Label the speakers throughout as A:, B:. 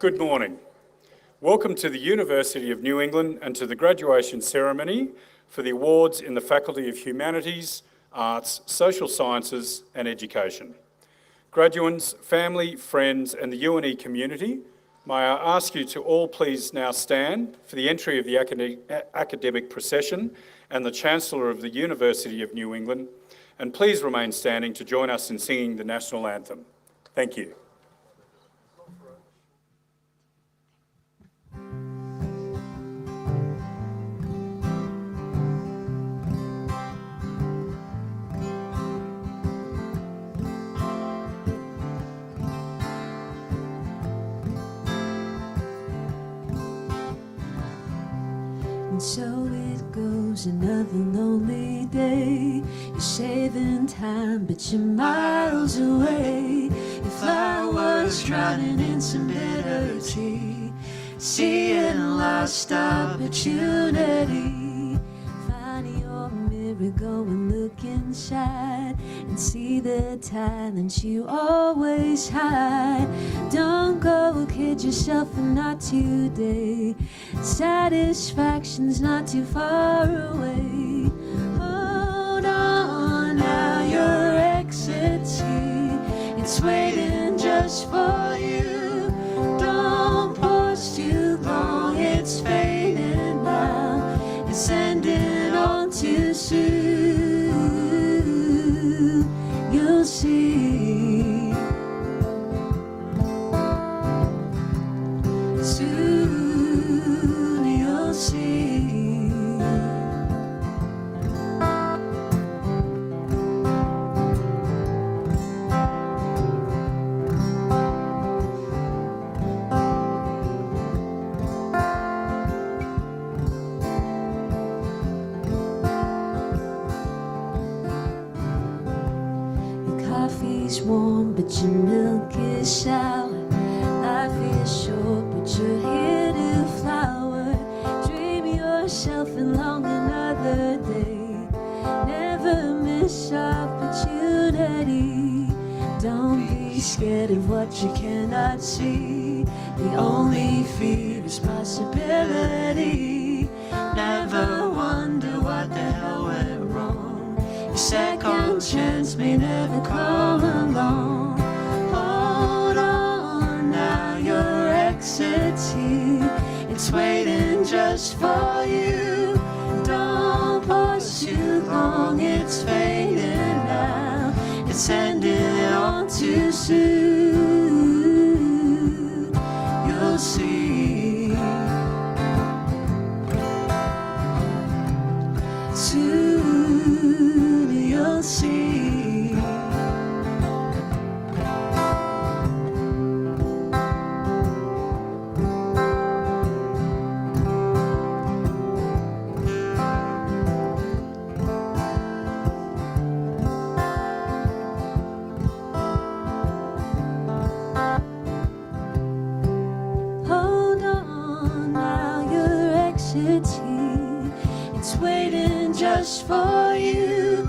A: Good morning. Welcome to the University of New England and to the graduation ceremony for the awards in the Faculty of Humanities, Arts, Social Sciences and Education. Graduates, family, friends and the UNE community, may I ask you to all please now stand for the entry of the academic procession and the Chancellor of the University of New England, and please remain standing to join us in singing the National Anthem. Thank you.
B: And so it goes, another lonely day. You're saving time, but you're miles away. Your flowers drowning in some bitter tea, seeing lost opportunity. Find your mirror, go and look inside and see the talent you always hide. Don't go kid yourself and not today. Satisfaction's not too far away. Hold on, now your exit's here. It's waiting just for you. Don't pause too long, it's fading now. It's ending all too soon. You'll see. Soon you'll see. Your coffee's warm, but your milk is sour. Life is short, but you're here to flower. Dream yourself along another day. Never miss opportunity. Don't be scared of what you cannot see. The only fear is possibility. Never wonder what the hell went wrong. Your second chance may never come along. Hold on, now your exit's here. It's waiting just for you. Don't pause too long, it's fading now. It's ending all too soon. You'll see. Soon you'll see. Hold on, now your exit's here. It's waiting just for you.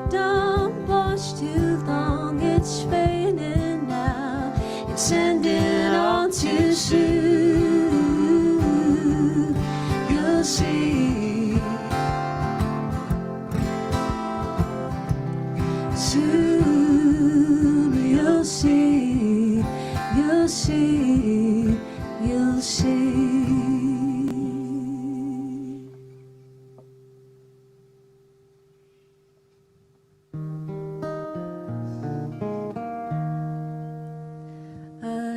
B: Don't pause too long, it's fading now. It's ending all too soon. You'll see. Soon you'll see. You'll see. You'll see.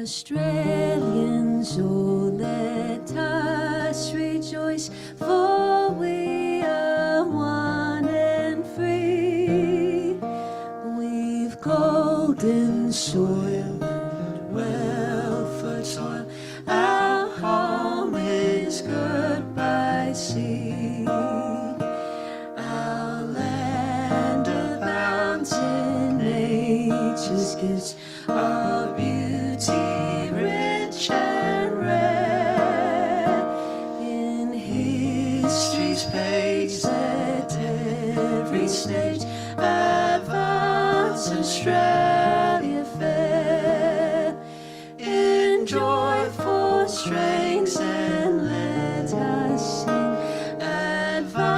B: Australians, oh let us rejoice, for we are one and free. We've golden soil and well fertile. Our home is good by sea. is our beauty rich and rare. In history's page, at every stage, advance Australia fair. Enjoy four strings and let us sing. Advance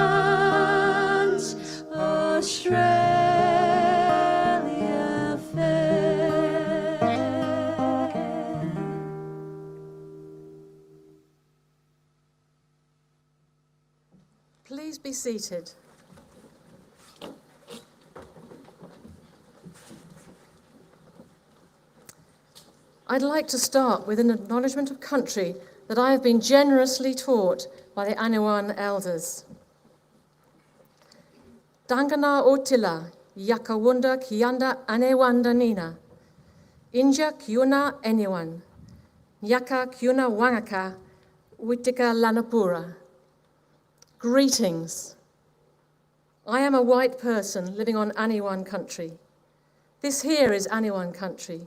B: Australia fair.
C: Please be seated. I'd like to start with an acknowledgement of country that I have been generously taught by the Aniwan elders. Dangana otila, yakawunda kianda anewanda nina. Inja kiuna anyone. Nyaka kiuna wangaka, witika lanapura. Greetings. I am a white person living on Aniwan country. This here is Aniwan country.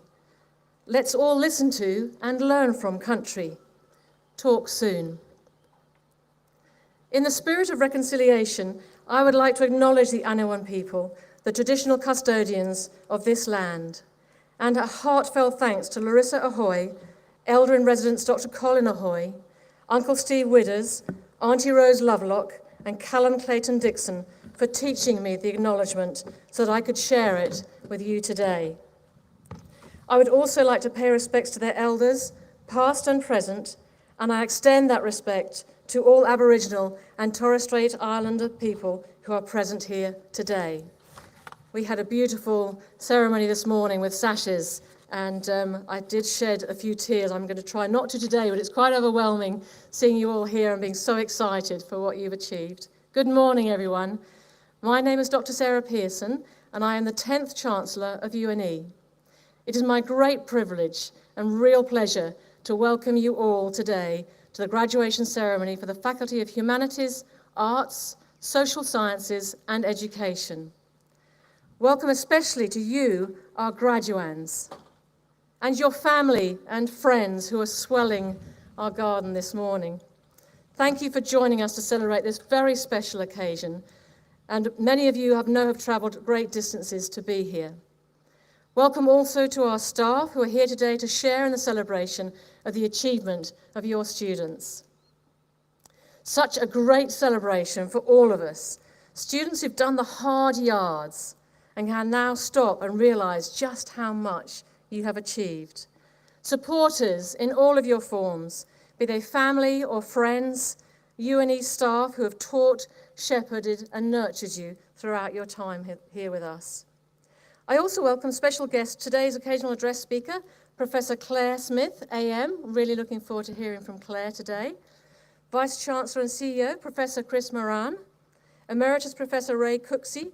C: Let's all listen to and learn from country. Talk soon. In the spirit of reconciliation, I would like to acknowledge the Aniwan people, the traditional custodians of this land, and a heartfelt thanks to Larissa Ahoy, Elder in Residence Dr. Colin Ahoy, Uncle Steve Widders, Auntie Rose Lovelock, and Callum Clayton Dixon for teaching me the acknowledgement so that I could share it with you today. I would also like to pay respects to their elders, past and present, and I extend that respect to all Aboriginal and Torres Strait Islander people who are present here today. We had a beautiful ceremony this morning with sashes, and I did shed a few tears. I'm going to try not to today, but it's quite overwhelming seeing you all here and being so excited for what you've achieved. Good morning, everyone. My name is Dr. Sarah Pearson, and I am the 10th Chancellor of UNE. It is my great privilege and real pleasure to welcome you all today to the graduation ceremony for the Faculty of Humanities, Arts, Social Sciences and Education. Welcome especially to you, our graduands, and your family and friends who are swelling our garden this morning. Thank you for joining us to celebrate this very special occasion, and many of you have travelled great distances to be here. Welcome also to our staff who are here today to share in the celebration of the achievement of your students. Such a great celebration for all of us, students who've done the hard yards and can now stop and realise just how much you have achieved. Supporters in all of your forms, be they family or friends, UNE staff who have taught, shepherded and nurtured you throughout your time here with us. I also welcome special guest, today's occasional address speaker, Professor Claire Smith, AM. Really looking forward to hearing from Claire today. Vice Chancellor and CEO, Professor Chris Moran. Emeritus Professor Ray Cooksey,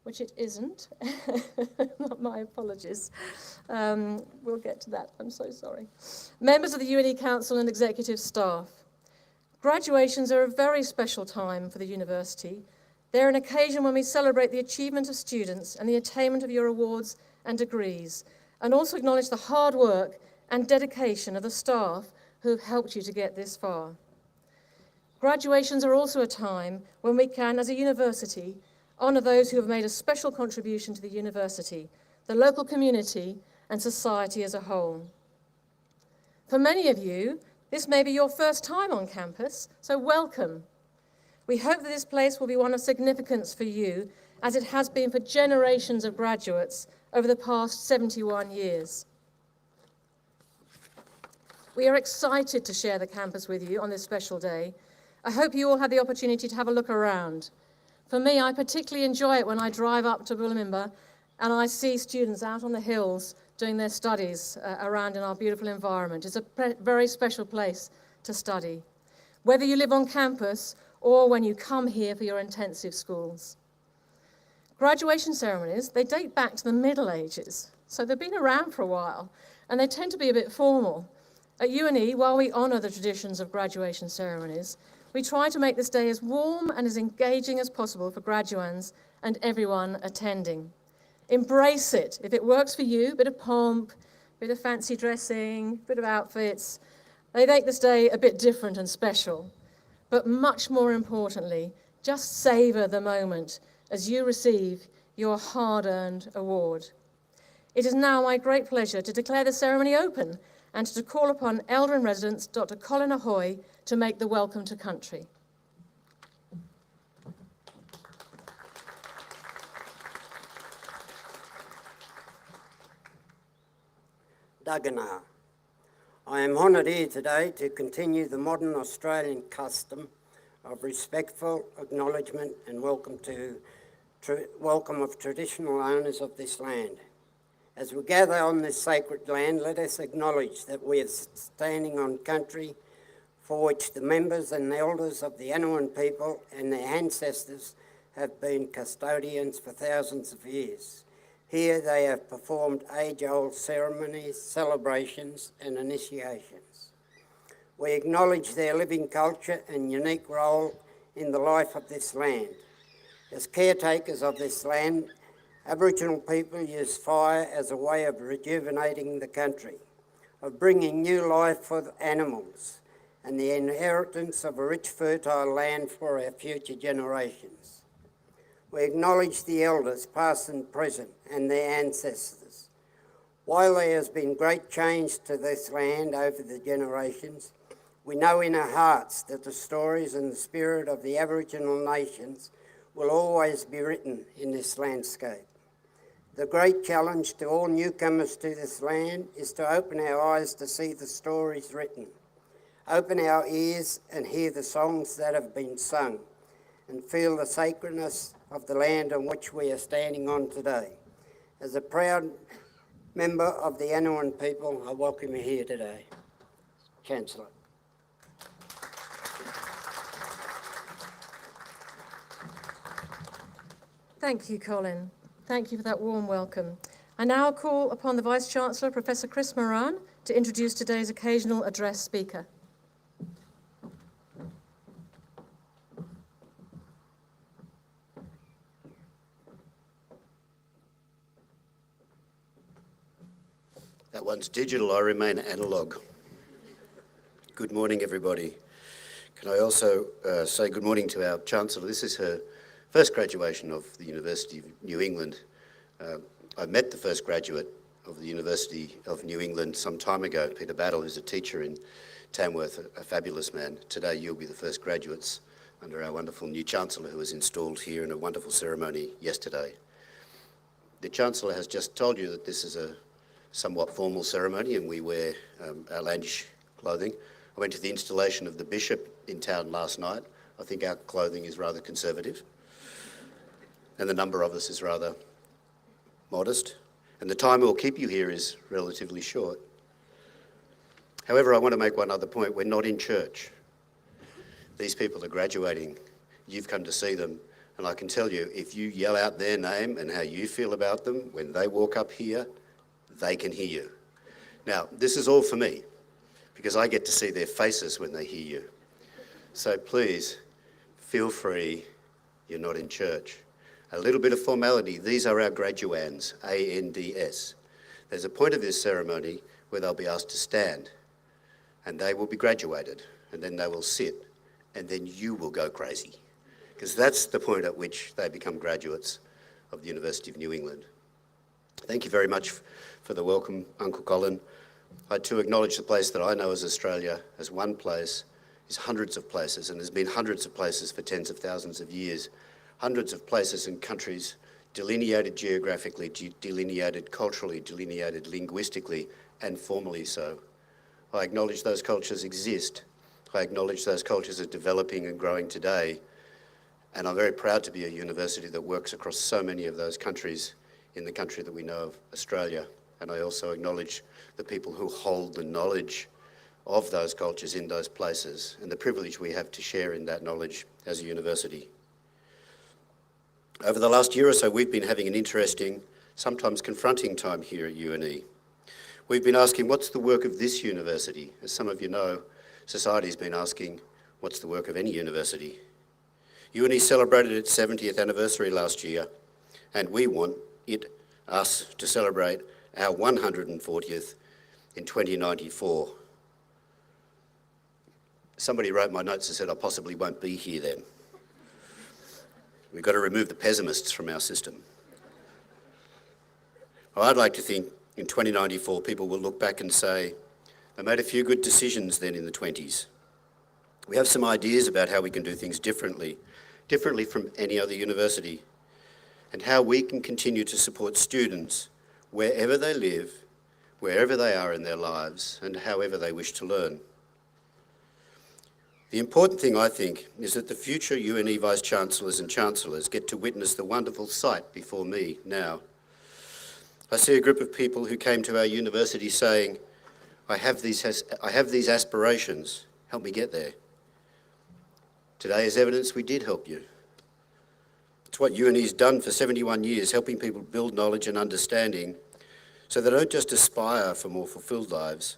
C: which it isn't. My apologies. We'll get to that, I'm so sorry. Members of the UNE Council and executive staff. Graduations are a very special time for the university. They're an occasion when we celebrate the achievement of students and the attainment of your awards and degrees, and also acknowledge the hard work and dedication of the staff who have helped you to get this far. Graduations are also a time when we can, as a university, honour those who have made a special contribution to the university, the local community, and society as a whole. For many of you, this may be your first time on campus, so welcome. We hope that this place will be one of significance for you, as it has been for generations of graduates over the past 71 years. We are excited to share the campus with you on this special day. I hope you all had the opportunity to have a look around. For me, I particularly enjoy it when I drive up to Bulimimba and I see students out on the hills doing their studies around in our beautiful environment. It's a very special place to study, whether you live on campus or when you come here for your intensive schools. Graduation ceremonies, they date back to the Middle Ages, so they've been around for a while, and they tend to be a bit formal. At UNE, while we honour the traditions of graduation ceremonies, we try to make this day as warm and as engaging as possible for graduands and everyone attending. Embrace it. If it works for you, a bit of pomp, a bit of fancy dressing, a bit of outfits, they make this day a bit different and special. But much more importantly, just savour the moment as you receive your hard-earned award. It is now my great pleasure to declare the ceremony open and to call upon Elder-in-Residence Dr. Colin Ahoy to make the welcome to country.
D: Dagana. I am honoured here today to continue the modern Australian custom of respectful acknowledgement and welcome of traditional owners of this land. As we gather on this sacred land, let us acknowledge that we are standing on country for which the members and elders of the Anouan people and their ancestors have been custodians for thousands of years. Here they have performed age-old ceremonies, celebrations and initiations. We acknowledge their living culture and unique role in the life of this land. As caretakers of this land, Aboriginal people use fire as a way of rejuvenating the country, of bringing new life for the animals and the inheritance of a rich, fertile land for our future generations. We acknowledge the elders, past and present, and their ancestors. While there has been great change to this land over the generations, we know in our hearts that the stories and the spirit of the Aboriginal nations will always be written in this landscape. The great challenge to all newcomers to this land is to open our eyes to see the stories written, open our ears and hear the songs that have been sung, and feel the sacredness of the land on which we are standing on today. As a proud member of the Anouan people, I welcome you here today. Chancellor.
C: Thank you, Colin. Thank you for that warm welcome. I now call upon the Vice-Chancellor, Professor Chris Moran, to introduce today's occasional address speaker.
E: That one's digital, I remain analogue. Good morning, everybody. Can I also say good morning to our Chancellor. This is her first graduation of the University of New England. I met the first graduate of the University of New England some time ago, Peter Battle, who's a teacher in Tamworth, a fabulous man. Today you'll be the first graduates under our wonderful new Chancellor who was installed here in a wonderful ceremony yesterday. The Chancellor has just told you that this is a somewhat formal ceremony and we wear outlandish clothing. I went to the installation of the Bishop in town last night. I think our clothing is rather conservative and the number of us is rather modest, and the time it will keep you here is relatively short. However, I want to make one other point. We're not in church. These people are graduating. You've come to see them, and I can tell you, if you yell out their name and how you feel about them, when they walk up here, they can hear you. Now, this is all for me, because I get to see their faces when they hear you. So please, feel free, you're not in church. A little bit of formality. These are our graduands, ANDS. There's a point of this ceremony where they'll be asked to stand and they will be graduated and then they will sit and then you will go crazy because that's the point at which they become graduates of the University of New England. Thank you very much for the welcome, Uncle Colin. I too acknowledge the place that I know as Australia as one place is hundreds of places, and there's been hundreds of places for tens of thousands of years. Hundreds of places and countries delineated geographically, delineated culturally, delineated linguistically, and formally so. I acknowledge those cultures exist. I acknowledge those cultures are developing and growing today. And I'm very proud to be a university that works across so many of those countries in the country that we know of, Australia. And I also acknowledge the people who hold the knowledge of those cultures in those places and the privilege we have to share in that knowledge as a university. Over the last year or so, we've been having an interesting, sometimes confronting time here at UNE. We've been asking, what's the work of this university? As some of you know, society's been asking, what's the work of any university? UNE celebrated its 70th anniversary last year, and we want it us to celebrate our 140th in 2094. Somebody wrote my notes and said I possibly won't be here then. We've got to remove the pessimists from our system. Well, I'd like to think in 2094 people will look back and say, they made a few good decisions then in the 20s. We have some ideas about how we can do things differently from any other university, and how we can continue to support students wherever they live, wherever they are in their lives, and however they wish to learn. The important thing, I think, is that the future UNE Vice-Chancellors and Chancellors get to witness the wonderful sight before me now. I see a group of people who came to our university saying, I have these aspirations, help me get there. Today is evidence we did help you. It's what UNE's done for 71 years, helping people build knowledge and understanding so they don't just aspire for more fulfilled lives,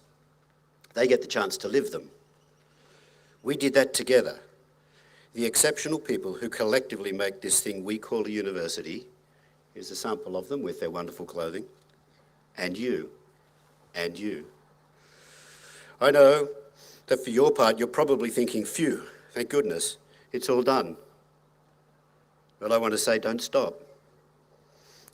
E: they get the chance to live them. We did that together. The exceptional people who collectively make this thing we call a university, here's a sample of them with their wonderful clothing, and you, and you. I know that for your part, you're probably thinking, phew, thank goodness, it's all done. But I want to say, don't stop.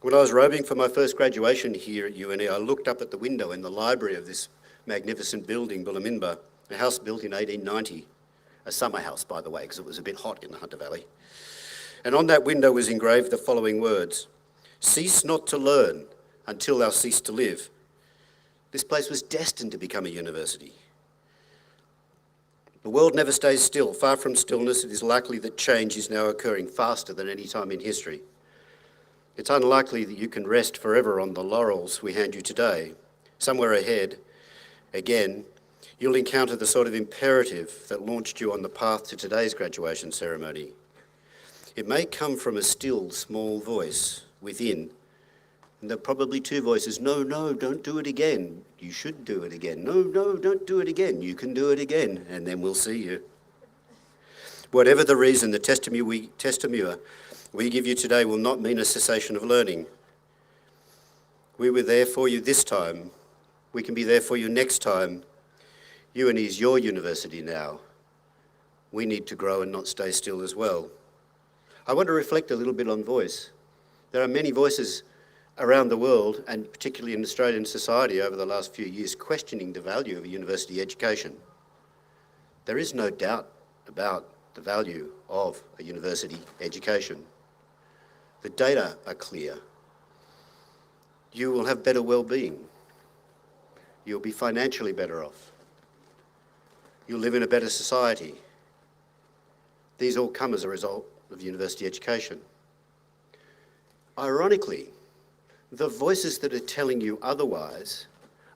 E: When I was robing for my first graduation here at UNE, I looked up at the window in the library of this magnificent building, Bulimimba, a house built in 1890. A summer house, by the way, because it was a bit hot in the Hunter Valley. And on that window was engraved the following words: cease not to learn until thou cease to live. This place was destined to become a university. The world never stays still. Far from stillness, it is likely that change is now occurring faster than any time in history. It's unlikely that you can rest forever on the laurels we hand you today. Somewhere ahead, again, you'll encounter the sort of imperative that launched you on the path to today's graduation ceremony. It may come from a still, small voice within, and there are probably two voices. No, don't do it again. You should do it again. No, don't do it again. You can do it again, and then we'll see you. Whatever the reason, the testimony we give you today will not mean a cessation of learning. We were there for you this time. We can be there for you next time. UNE is your university now. We need to grow and not stay still as well. I want to reflect a little bit on voice. There are many voices around the world, and particularly in Australian society over the last few years, questioning the value of a university education. There is no doubt about the value of a university education. The data are clear. You will have better well-being. You'll be financially better off. You'll live in a better society. These all come as a result of university education. Ironically, the voices that are telling you otherwise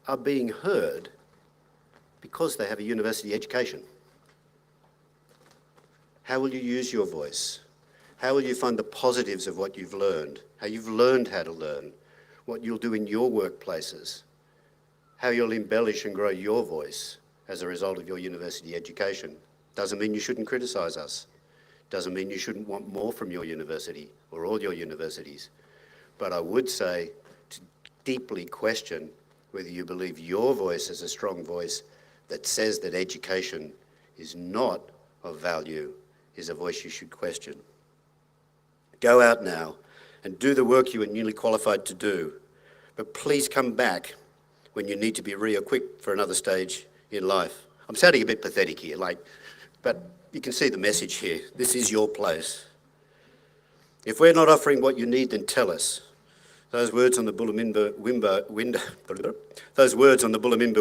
E: are being heard because they have a university education. How will you use your voice? How will you find the positives of what you've learned? How you've learned how to learn? What you'll do in your workplaces? How you'll embellish and grow your voice as a result of your university education? Doesn't mean you shouldn't criticise us. Doesn't mean you shouldn't want more from your university or all your universities. But I would say to deeply question whether you believe your voice is a strong voice that says that education is not of value, is a voice you should question. Go out now and do the work you are newly qualified to do. But please come back when you need to be re-equipped for another stage in life. I'm sounding a bit pathetic here, but you can see the message here. This is your place. If we're not offering what you need, then tell us. Those words on the Bulimimba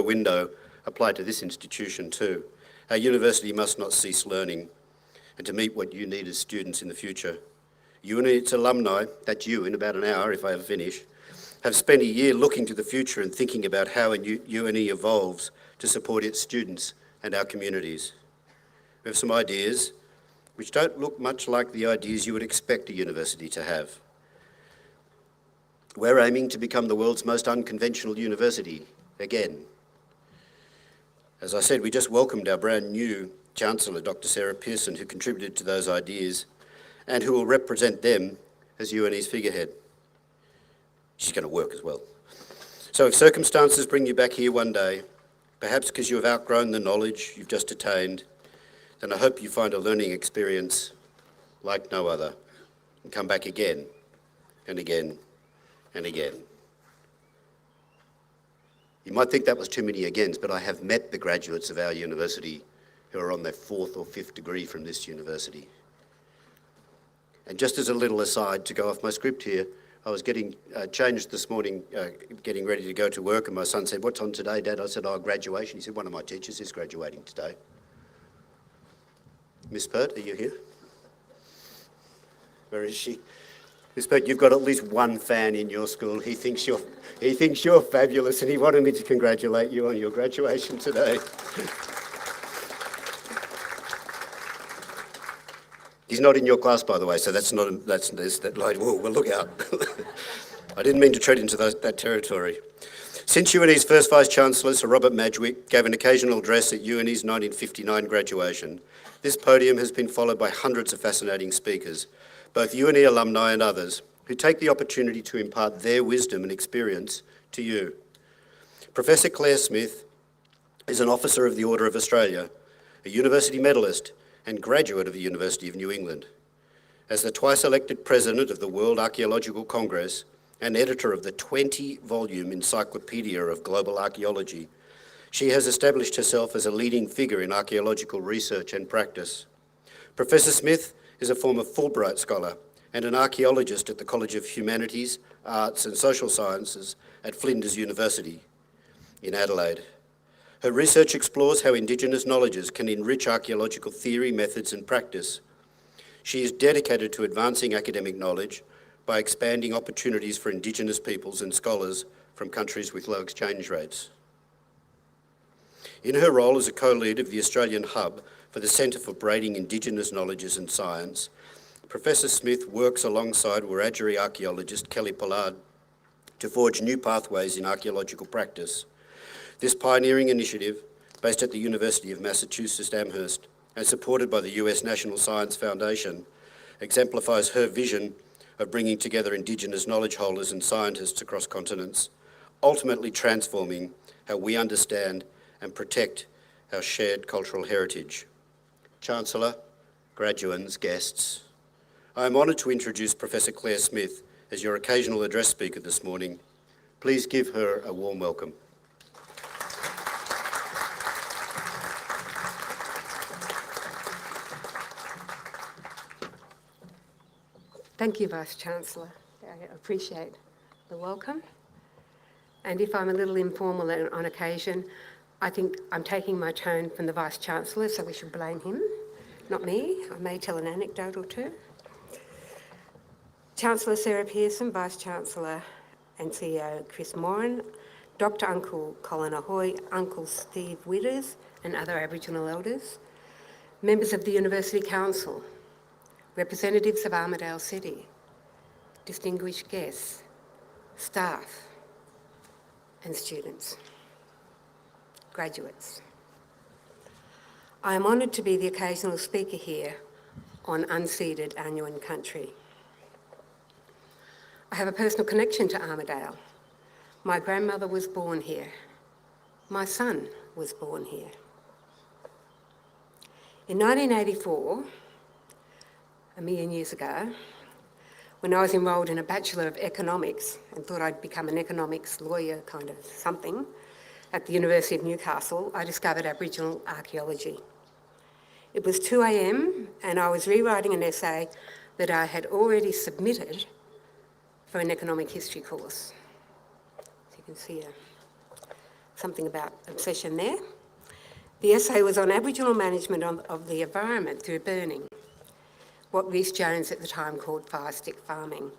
E: window apply to this institution too. Our university must not cease learning and to meet what you need as students in the future. You and its alumni, that's you in about an hour if I ever finish, have spent a year looking to the future and thinking about how UNE evolves to support its students and our communities. We have some ideas which don't look much like the ideas you would expect a university to have. We're aiming to become the world's most unconventional university, again. As I said, we just welcomed our brand new Chancellor, Dr. Sarah Pearson, who contributed to those ideas and who will represent them as UNE's figurehead. She's going to work as well. So if circumstances bring you back here one day, perhaps because you have outgrown the knowledge you've just attained, then I hope you find a learning experience like no other and come back again and again and again. You might think that was too many agains, but I have met the graduates of our university who are on their 4th or 5th degree from this university. And just as a little aside, to go off my script here, I was getting changed this morning, getting ready to go to work, and my son said, "What's on today, Dad?" I said, "Oh, graduation." He said, "One of my teachers is graduating today." Miss Pert, are you here? Where is she? Miss Pert, you've got at least one fan in your school. He thinks you're fabulous, and he wanted me to congratulate you on your graduation today. He's not in your class, by the way, so that's that line. Whoa, well, look out. I didn't mean to tread into that territory. Since UNE's first Vice-Chancellor, Sir Robert Madgwick, gave an occasional address at UNE's 1959 graduation, this podium has been followed by hundreds of fascinating speakers, both UNE alumni and others, who take the opportunity to impart their wisdom and experience to you. Professor Claire Smith is an officer of the Order of Australia, a university medalist, and graduate of the University of New England. As the twice-elected president of the World Archaeological Congress and editor of the 20-volume Encyclopedia of Global Archaeology, she has established herself as a leading figure in archaeological research and practice. Professor Smith is a former Fulbright scholar and an archaeologist at the College of Humanities, Arts and Social Sciences at Flinders University in Adelaide. Her research explores how Indigenous knowledges can enrich archaeological theory, methods and practice. She is dedicated to advancing academic knowledge by expanding opportunities for Indigenous peoples and scholars from countries with low exchange rates. In her role as a co-lead of the Australian Hub for the Centre for Braiding Indigenous Knowledges and Science, Professor Smith works alongside Wiradjuri archaeologist Kelly Pollard to forge new pathways in archaeological practice. This pioneering initiative, based at the University of Massachusetts Amherst and supported by the US National Science Foundation, exemplifies her vision of bringing together Indigenous knowledge holders and scientists across continents, ultimately transforming how we understand and protect our shared cultural heritage. Chancellor, graduands, guests, I am honoured to introduce Professor Claire Smith as your occasional address speaker this morning. Please give her a warm welcome.
F: Thank you, Vice-Chancellor. I appreciate the welcome. And if I'm a little informal on occasion, I think I'm taking my tone from the Vice-Chancellor, so we should blame him, not me. I may tell an anecdote or two. Chancellor Sarah Pearson, Vice-Chancellor and CEO Chris Moran, Dr. Uncle Colin Ahoy, Uncle Steve Witters and other Aboriginal elders, members of the University Council, representatives of Armidale City, distinguished guests, staff and students, graduates. I am honoured to be the occasional speaker here on unceded Annuan country. I have a personal connection to Armidale. My grandmother was born here. My son was born here. In 1984, a million years ago, when I was enrolled in a Bachelor of Economics and thought I'd become an economics lawyer kind of something at the University of Newcastle, I discovered Aboriginal archaeology. It was 2 a.m. and I was rewriting an essay that I had already submitted for an economic history course. So you can see something about obsession there. The essay was on Aboriginal management of the environment through burning, what Rhys Jones at the time called fire stick farming.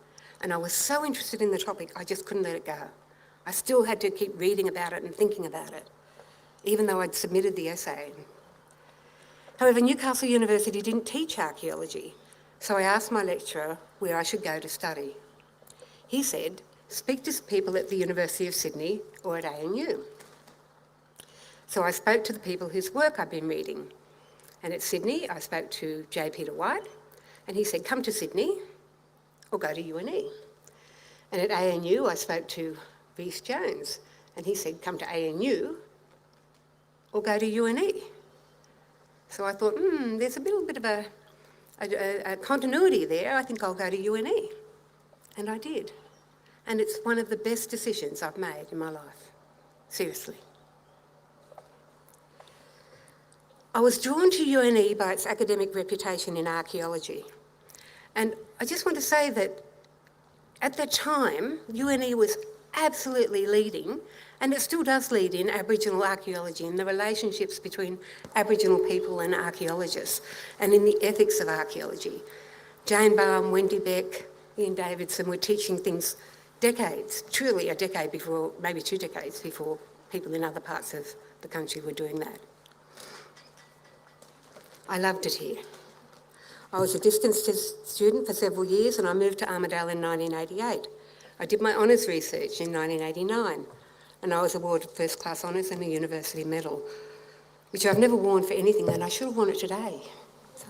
F: And I was so interested in the topic, I just couldn't let it go. I still had to keep reading about it and thinking about it, even though I'd submitted the essay. However, Newcastle University didn't teach archaeology, so I asked my lecturer where I should go to study. He said, speak to people at the University of Sydney or at ANU. So I spoke to the people whose work I'd been reading. And at Sydney, I spoke to J. Peter White, and he said, come to Sydney or go to UNE. And at ANU, I spoke to Rhys Jones, and he said, come to ANU or go to UNE. So I thought, there's a little bit of a continuity there. I think I'll go to UNE. And I did. And it's one of the best decisions I've made in my life. Seriously. I was drawn to UNE by its academic reputation in archaeology. And I just want to say that at that time, UNE was absolutely leading, and it still does lead in Aboriginal archaeology and the relationships between Aboriginal people and archaeologists, and in the ethics of archaeology. Jane Baum, Wendy Beck, Ian Davidson were teaching things decades, truly a decade before, maybe 2 decades before people in other parts of the country were doing that. I loved it here. I was a distance student for several years and I moved to Armidale in 1988. I did my honours research in 1989 and I was awarded first class honours and a university medal, which I've never worn for anything and I should have worn it today. It's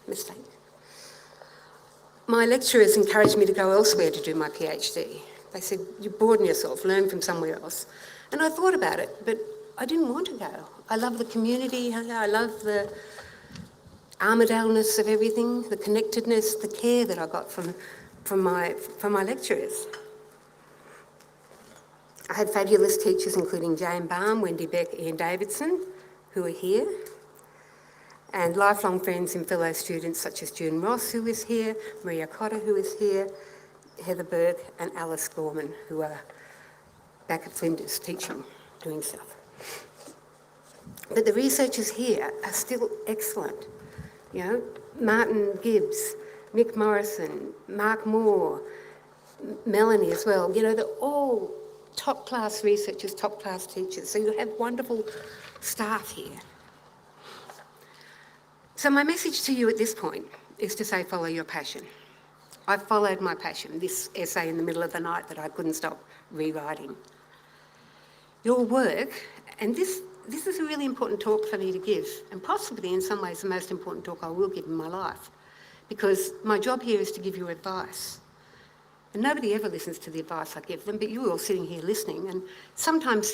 F: a mistake. My lecturers encouraged me to go elsewhere to do my PhD. They said, you're bored yourself, learn from somewhere else. And I thought about it, but I didn't want to go. I love the community, I love the Armidale-ness of everything, the connectedness, the care that I got from my lecturers. I had fabulous teachers including Jane Baum, Wendy Beck, Ian Davidson, who are here, and lifelong friends and fellow students such as June Ross, who is here, Maria Cotter, who is here, Heather Burke and Alice Gorman, who are back at Flinders teaching, doing stuff. But the researchers here are still excellent. You know, Martin Gibbs, Mick Morrison, Mark Moore, Melanie as well. You know, they're all top-class researchers, top-class teachers. So you have wonderful staff here. So my message to you at this point is to say, follow your passion. I've followed my passion, this essay in the middle of the night that I couldn't stop rewriting. Your work, and this is a really important talk for me to give, and possibly in some ways the most important talk I will give in my life, because my job here is to give you advice. And nobody ever listens to the advice I give them, but you're all sitting here listening, and sometimes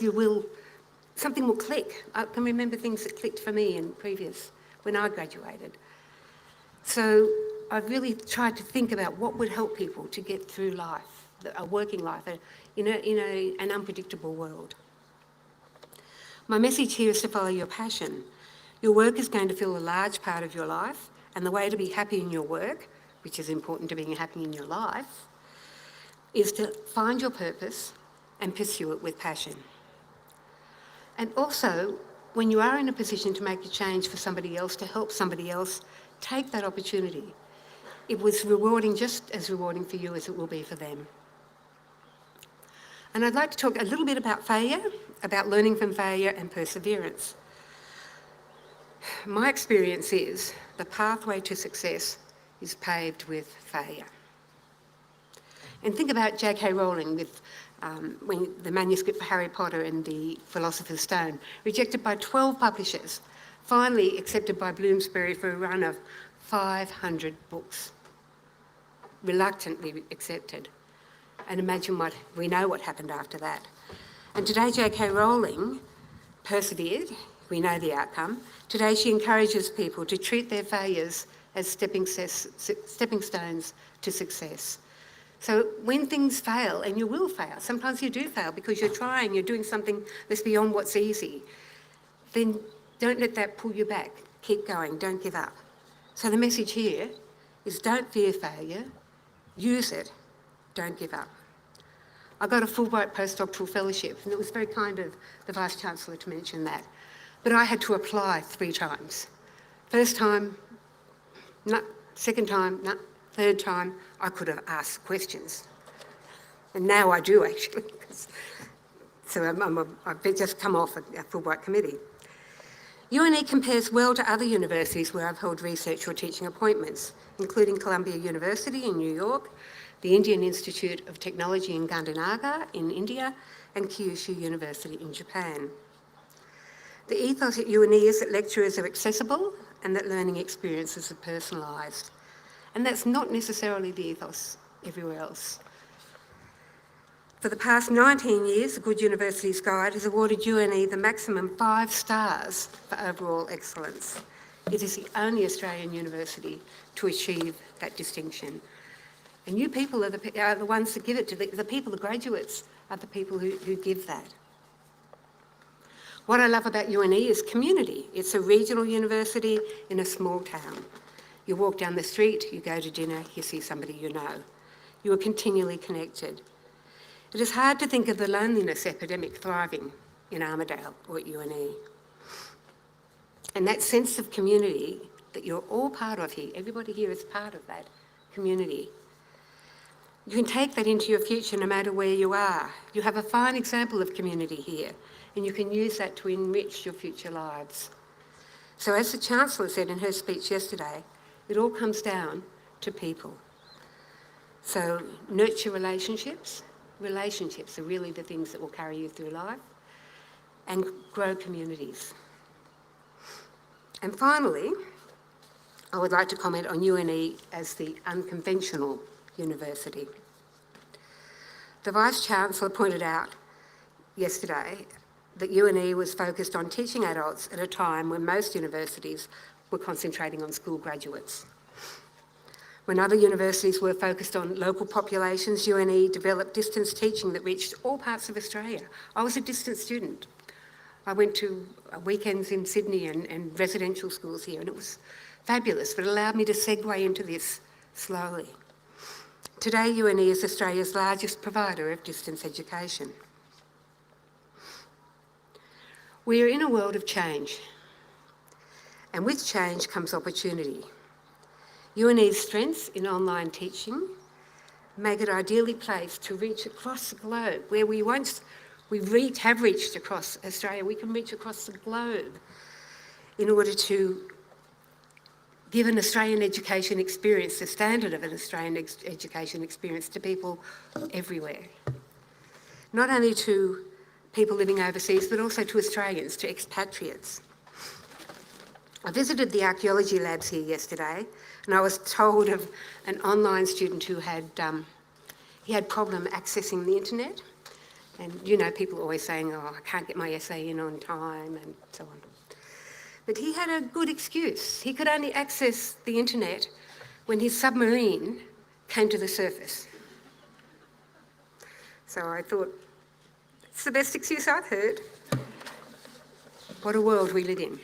F: something will click. I can remember things that clicked for me when I graduated. So I've really tried to think about what would help people to get through life, a working life, in an unpredictable world. My message here is to follow your passion. Your work is going to fill a large part of your life, and the way to be happy in your work, which is important to being happy in your life, is to find your purpose and pursue it with passion. And also, when you are in a position to make a change for somebody else, to help somebody else, take that opportunity. It was rewarding, just as rewarding for you as it will be for them. And I'd like to talk a little bit about failure, about learning from failure and perseverance. My experience is the pathway to success is paved with failure. And think about J.K. Rowling with when the manuscript for Harry Potter and the Philosopher's Stone, rejected by 12 publishers, finally accepted by Bloomsbury for a run of 500 books. Reluctantly accepted. And imagine we know what happened after that. And today J.K. Rowling persevered, we know the outcome. Today she encourages people to treat their failures as stepping stones to success. So when things fail, and you will fail, sometimes you do fail because you're trying, you're doing something that's beyond what's easy, then don't let that pull you back. Keep going, don't give up. So the message here is don't fear failure, use it, don't give up. I got a Fulbright postdoctoral fellowship, and it was very kind of the Vice-Chancellor to mention that. But I had to apply 3 times. First time, no. Second time, no. Third time, I could have asked questions. And now I do, actually. So I've just come off a Fulbright committee. UNE compares well to other universities where I've held research or teaching appointments, including Columbia University in New York, the Indian Institute of Technology in Gandhinagar in India, and Kyushu University in Japan. The ethos at UNE is that lecturers are accessible and that learning experiences are personalised. And that's not necessarily the ethos everywhere else. For the past 19 years, the Good Universities Guide has awarded UNE the maximum 5 stars for overall excellence. It is the only Australian university to achieve that distinction. And you people are the ones that give it to the people, the graduates are the people who give that. What I love about UNE is community. It's a regional university in a small town. You walk down the street, you go to dinner, you see somebody you know. You are continually connected. It is hard to think of the loneliness epidemic thriving in Armidale or at UNE. And that sense of community that you're all part of here, everybody here is part of that community. You can take that into your future no matter where you are. You have a fine example of community here, and you can use that to enrich your future lives. So as the Chancellor said in her speech yesterday, it all comes down to people. So nurture relationships. Relationships are really the things that will carry you through life, and grow communities. And finally, I would like to comment on UNE as the unconventional university. The Vice-Chancellor pointed out yesterday that UNE was focused on teaching adults at a time when most universities were concentrating on school graduates. When other universities were focused on local populations, UNE developed distance teaching that reached all parts of Australia. I was a distance student. I went to weekends in Sydney and residential schools here, and it was fabulous, but it allowed me to segue into this slowly. Today, UNE is Australia's largest provider of distance education. We are in a world of change, and with change comes opportunity. UNE's strengths in online teaching make it ideally placed to reach across the globe. Where we once have reached across Australia, we can reach across the globe in order to give an Australian education experience, the standard of an Australian education experience to people everywhere. Not only to people living overseas, but also to Australians, to expatriates. I visited the archaeology labs here yesterday, and I was told of an online student who had problem accessing the internet. And you know, people are always saying, oh, I can't get my essay in on time, and so on. But he had a good excuse. He could only access the internet when his submarine came to the surface. So I thought, it's the best excuse I've heard. What a world we live in.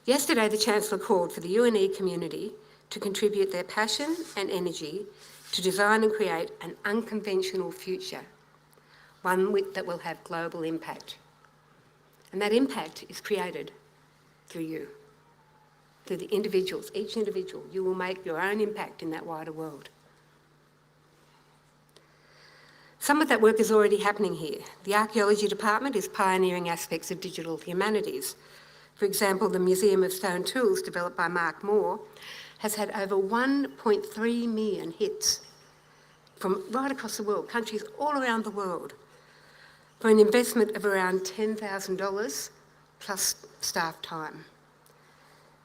F: Yesterday, the Chancellor called for the UNE community to contribute their passion and energy to design and create an unconventional future, one that will have global impact. And that impact is created through you, through the individuals, each individual. You will make your own impact in that wider world. Some of that work is already happening here. The archaeology department is pioneering aspects of digital humanities. For example, the Museum of Stone Tools, developed by Mark Moore, has had over 1.3 million hits from right across the world, countries all around the world, for an investment of around $10,000 plus staff time.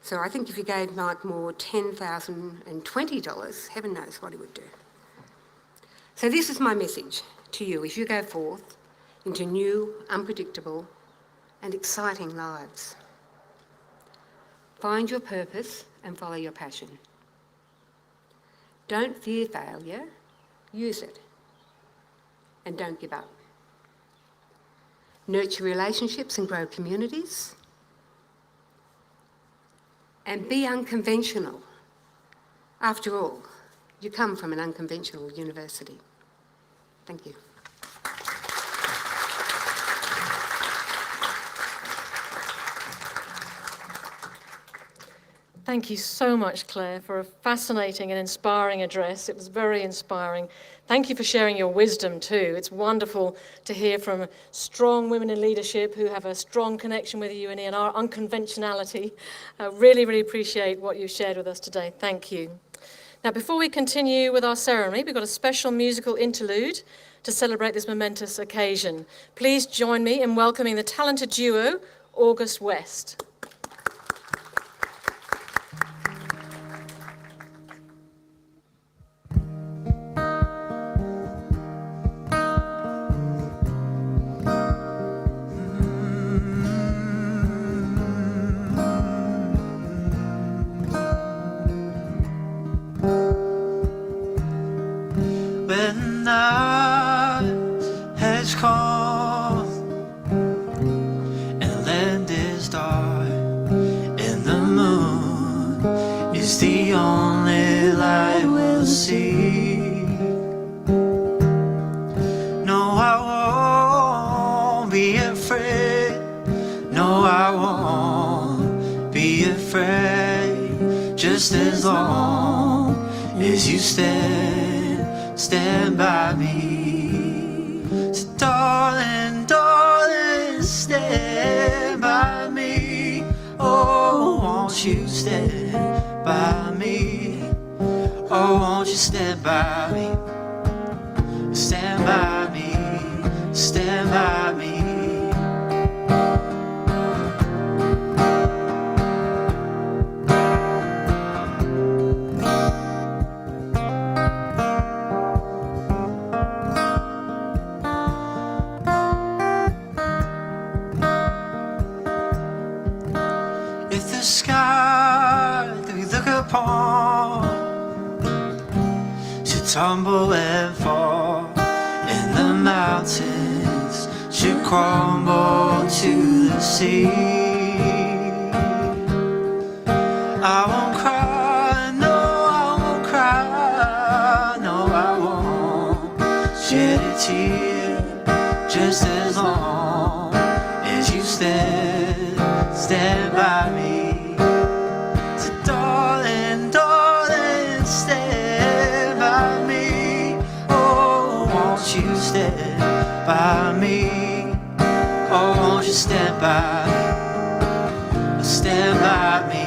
F: So I think if you gave Mark Moore $10,020, heaven knows what he would do. So this is my message to you as you go forth into new, unpredictable and exciting lives. Find your purpose and follow your passion. Don't fear failure, use it. And don't give up. Nurture relationships and grow communities. And be unconventional. After all, you come from an unconventional university. Thank you.
C: Thank you so much, Claire, for a fascinating and inspiring address. It was very inspiring. Thank you for sharing your wisdom too. It's wonderful to hear from strong women in leadership who have a strong connection with the UNE and our unconventionality. I really, really appreciate what you shared with us today. Thank you. Now, before we continue with our ceremony, we've got a special musical interlude to celebrate this momentous occasion. Please join me in welcoming the talented duo, August West.
G: only light will see. No, I won't be afraid. No, I won't be afraid. Just as long as you stand by me. So darling, darling, stand by me. Oh, won't you stand by me? Oh, won't you stand by me? Stand by me, stand by me. If the sky that we look upon should tumble and fall, and the mountains should crumble to the sea, I won't cry, no, I won't cry, no, I won't shed a tear, just as long as you stand by me. So darling, darling, stand by me. Oh, won't you stand by me? Oh, won't you stand by me? Stand by me,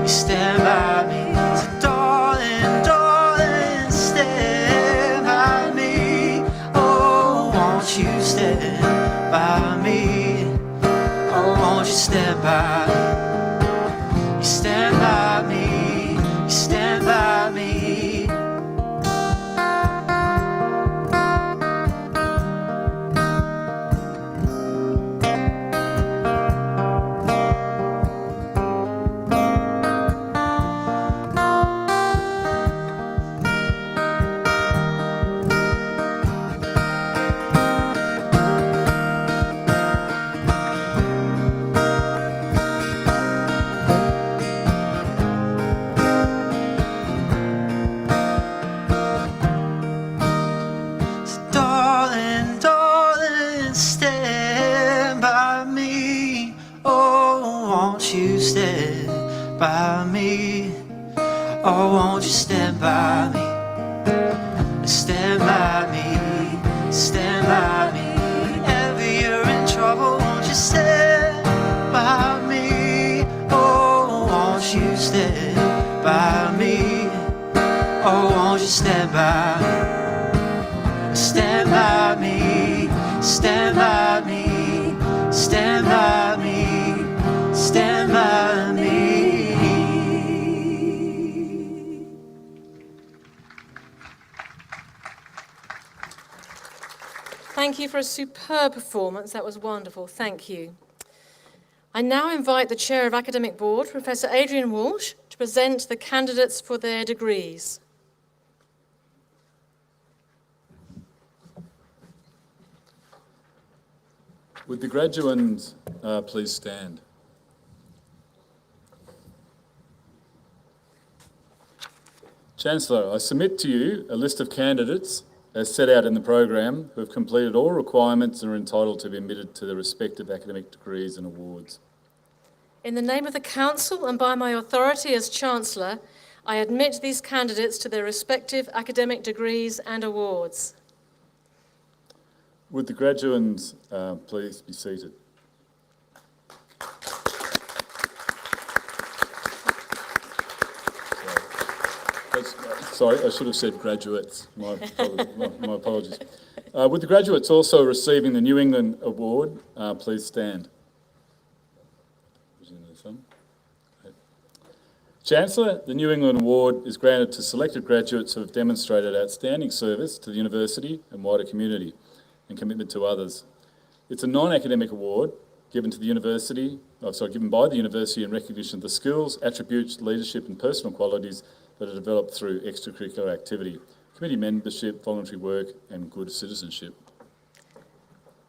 G: you stand by me. So darling, darling, stand by me. Oh, won't you stand by me? Oh, won't you stand by me? You stand by me, you stand by me. Darling, darling, stand by me. Oh, won't you stand by me? Oh, won't you stand by me? Stand by me, stand by me. Whenever you're in trouble, won't you stand by me? Oh, won't you stand by me? Oh, won't you stand by me? Stand by me, stand by me, stand by me, stand by me.
C: Thank you for a superb performance. That was wonderful. Thank you. I now invite the Chair of Academic Board, Professor Adrian Walsh, to present the candidates for their degrees.
A: Would the graduands please stand? Chancellor, I submit to you a list of candidates as set out in the program who have completed all requirements and are entitled to be admitted to their respective academic degrees and awards.
C: In the name of the Council and by my authority as Chancellor, I admit these candidates to their respective academic degrees and awards.
A: Would the graduands please be seated? Sorry, I should have said graduates. My apologies. Would the graduates also receiving the New England Award please stand? Chancellor, the New England Award is granted to selected graduates who have demonstrated outstanding service to the university and wider community and commitment to others. It's a non-academic award given by the university in recognition of the skills, attributes, leadership and personal qualities that are developed through extracurricular activity, committee membership, voluntary work and good citizenship.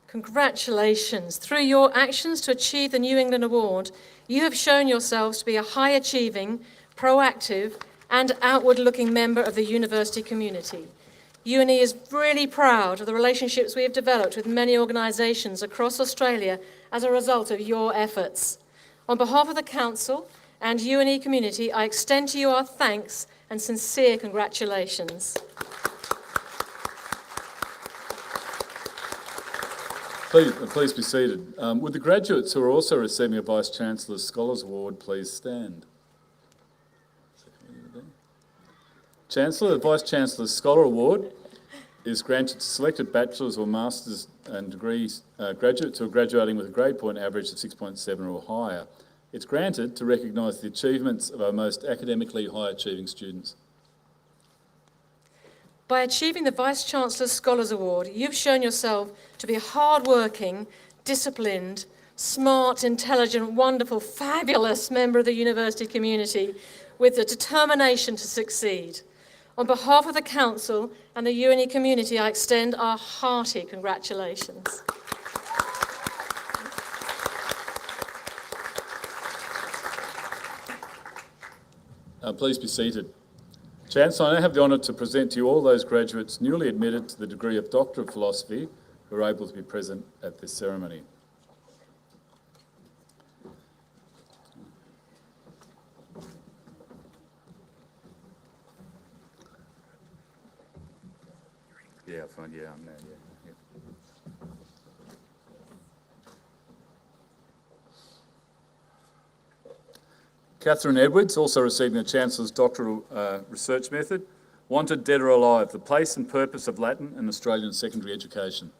C: Congratulations. Through your actions to achieve the New England Award, you have shown yourselves to be a high-achieving, proactive and outward-looking member of the university community. UNE is really proud of the relationships we have developed with many organisations across Australia as a result of your efforts. On behalf of the Council and UNE community, I extend to you our thanks and sincere congratulations.
H: Please be seated. Would the graduates who are also receiving a Vice-Chancellor's Scholars Award please stand? Chancellor, the Vice-Chancellor's Scholar Award is granted to selected bachelor's or master's and degrees graduates who are graduating with a grade point average of 6.7 or higher. It's granted to recognise the achievements of our most academically high-achieving students.
C: By achieving the Vice-Chancellor's Scholars Award, you've shown yourself to be a hard-working, disciplined, smart, intelligent, wonderful, fabulous member of the university community with the determination to succeed. On behalf of the Council and the UNE community, I extend our hearty congratulations.
H: Please be seated. Chancellor, I now have the honour to present to you all those graduates newly admitted to the degree of Doctor of Philosophy who are able to be present at this ceremony. Yeah, fine, yeah, I'm there, yeah. Catherine Edwards, also receiving the Chancellor's Doctoral Research Method. Wanted, Dead or Alive, the place and purpose of Latin in Australian secondary education.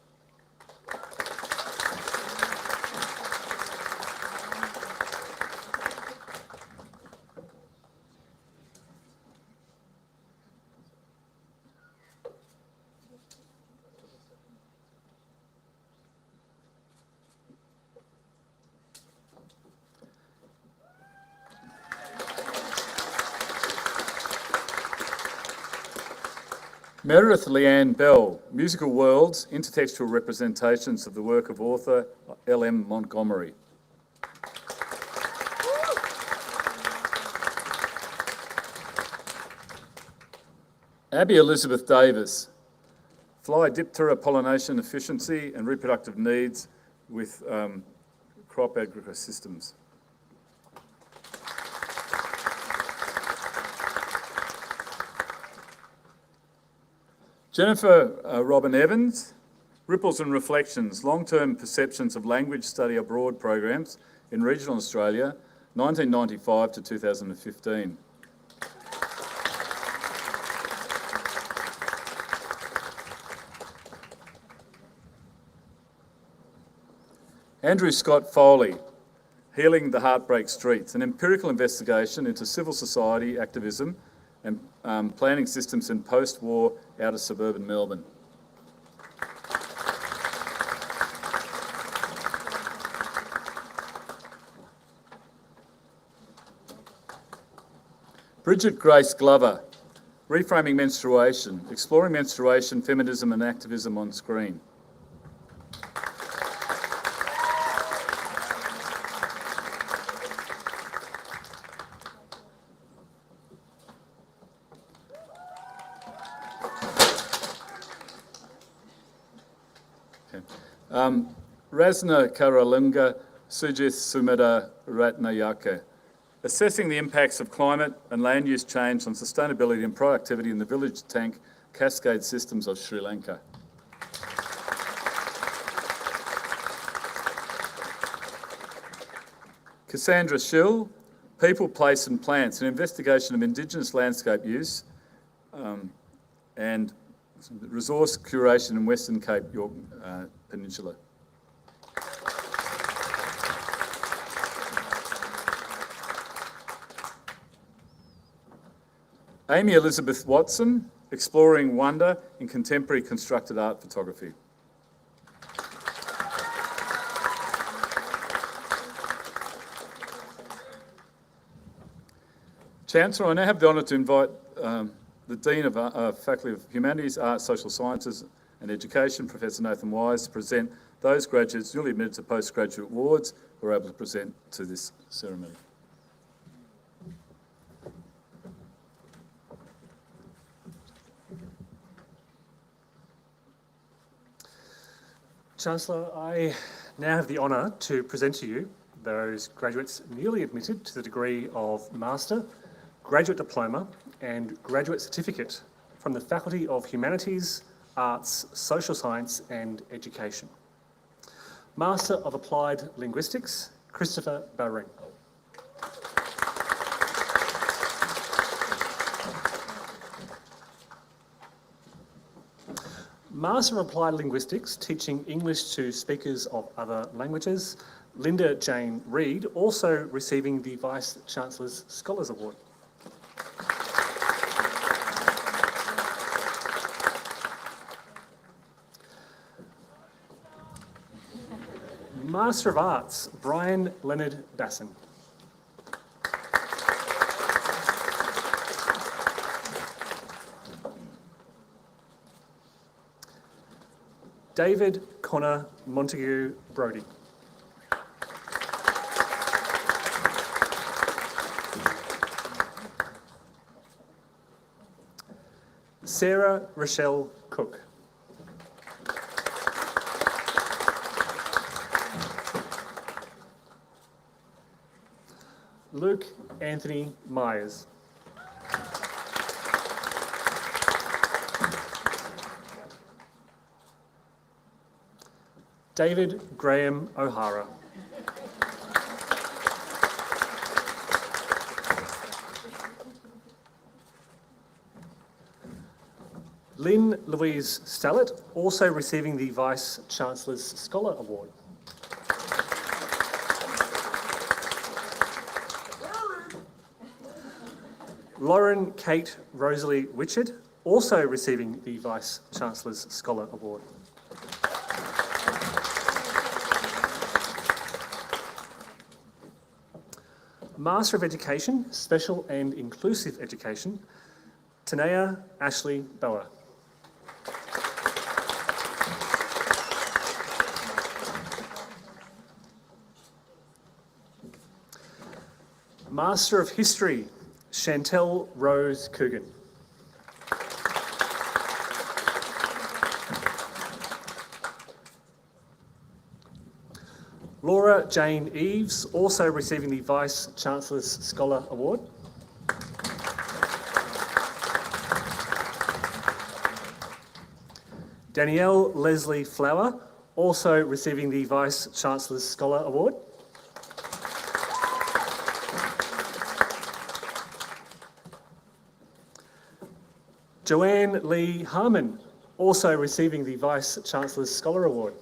H: Meredith Leanne Bell, Musical Worlds, Intertextual Representations of the Work of Author L.M. Montgomery. Abby Elizabeth Davis, Fly Diptera Pollination Efficiency and Reproductive Needs with Crop Agrosystems. Jennifer Robin Evans, Ripples and Reflections, Long-Term Perceptions of Language Study Abroad Programs in Regional Australia, 1995 to 2015. Andrew Scott Foley, Healing the Heartbreak Streets, an empirical investigation into civil society activism and planning systems in post-war outer suburban Melbourne. Bridget Grace Glover, Reframing Menstruation, Exploring Menstruation, Feminism and Activism on Screen. Rasna Karalunga Sujith Sumeda Ratnayake, Assessing the Impacts of Climate and Land Use Change on Sustainability and Productivity in the Village Tank Cascade Systems of Sri Lanka. Cassandra Schill, People, Place and Plants, an investigation of Indigenous landscape use and resource curation in Western Cape York Peninsula. Amy Elizabeth Watson, Exploring Wonder in Contemporary Constructed Art Photography. Chancellor, I now have the honour to invite the Dean of Faculty of Humanities, Arts, Social Sciences and Education, Professor Nathan Wise, to present those graduates newly admitted to postgraduate awards who are able to present to this ceremony.
I: Chancellor, I now have the honour to present to you those graduates newly admitted to the degree of Master, Graduate Diploma and Graduate Certificate from the Faculty of Humanities, Arts, Social Science and Education. Master of Applied Linguistics, Christopher Barring. Master of Applied Linguistics, teaching English to speakers of other languages, Linda Jane Reid, also receiving the Vice Chancellor's Scholars Award. Master of Arts, Brian Leonard Basson. David Connor Montague Brodie. Sarah Rochelle Cook. Luke Anthony Myers. David Graham O'Hara. Lynn Louise Stallett, also receiving the Vice Chancellor's Scholar Award. Lauren Kate Rosalie Richard, also receiving the Vice Chancellor's Scholar Award. Master of Education, Special and Inclusive Education, Tanea Ashley Bower. Master of History, Chantel Rose Coogan. Laura Jane Eves, also receiving the Vice Chancellor's Scholar Award. Danielle Leslie Flower, also receiving the Vice Chancellor's Scholar Award. Joanne Lee Harmon, also receiving the Vice Chancellor's Scholar Award.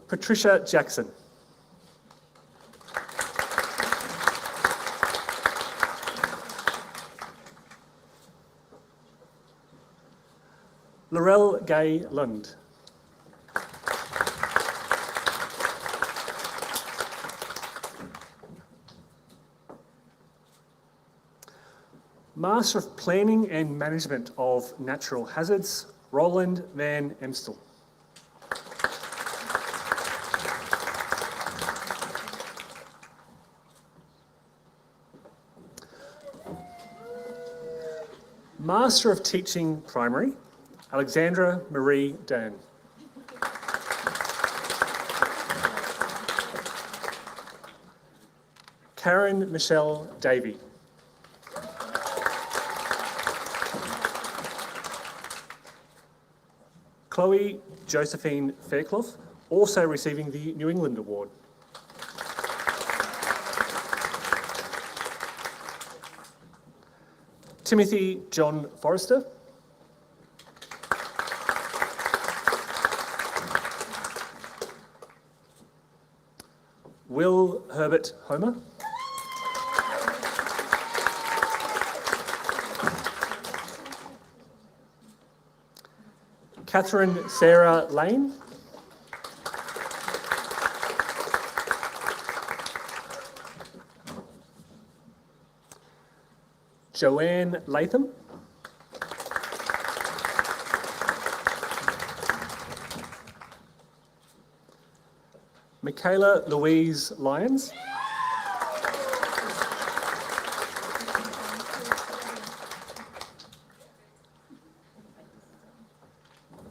I: Patricia Jackson. Laurel Gay Lund. Master of Planning and Management of Natural Hazards, Roland Van Emstel. Master of Teaching Primary, Alexandra Marie Dan. Karen Michelle Davey. Chloe Josephine Fairclough, also receiving the New England Award. Timothy John Forrester. Will Herbert Homer. Catherine Sarah Lane. Joanne Latham. Michaela Louise Lyons.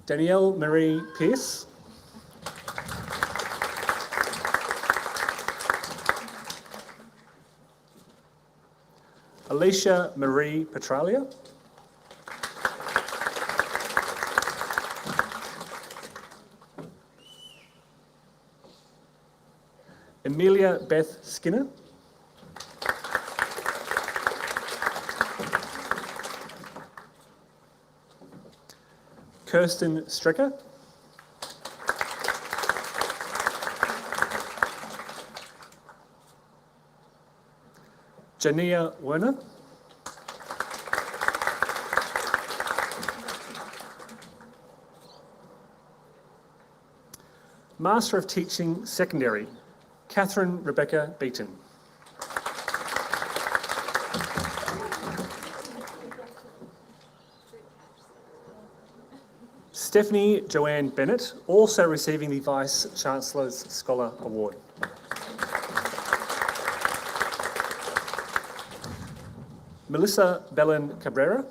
I: Danielle Marie Pearce. Alicia Marie Petralia. Amelia Beth Skinner. Kirsten Strecker. Jania Werner. Master of Teaching Secondary, Catherine Rebecca Beaton. Stephanie Joanne Bennett, also receiving the Vice Chancellor's Scholar Award. Melissa Belen Cabrera.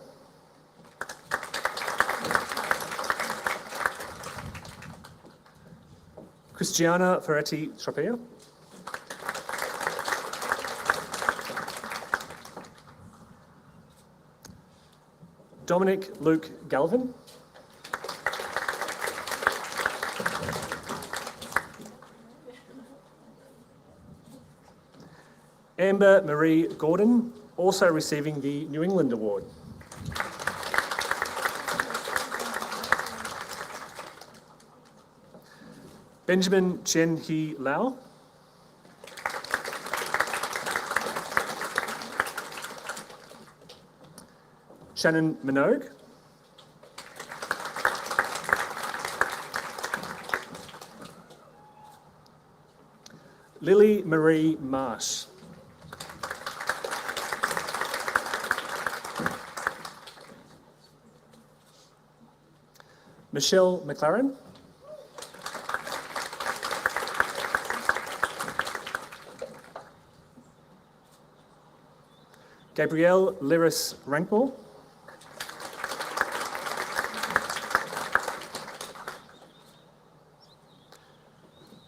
I: Christiana Ferretti Tropea. Dominic Luke Galvin. Amber Marie Gordon, also receiving the New England Award. Benjamin Chen He Lau. Shannon Minogue. Lily Marie Marsh. Michelle McLaren. Gabrielle Lyris Rankmore.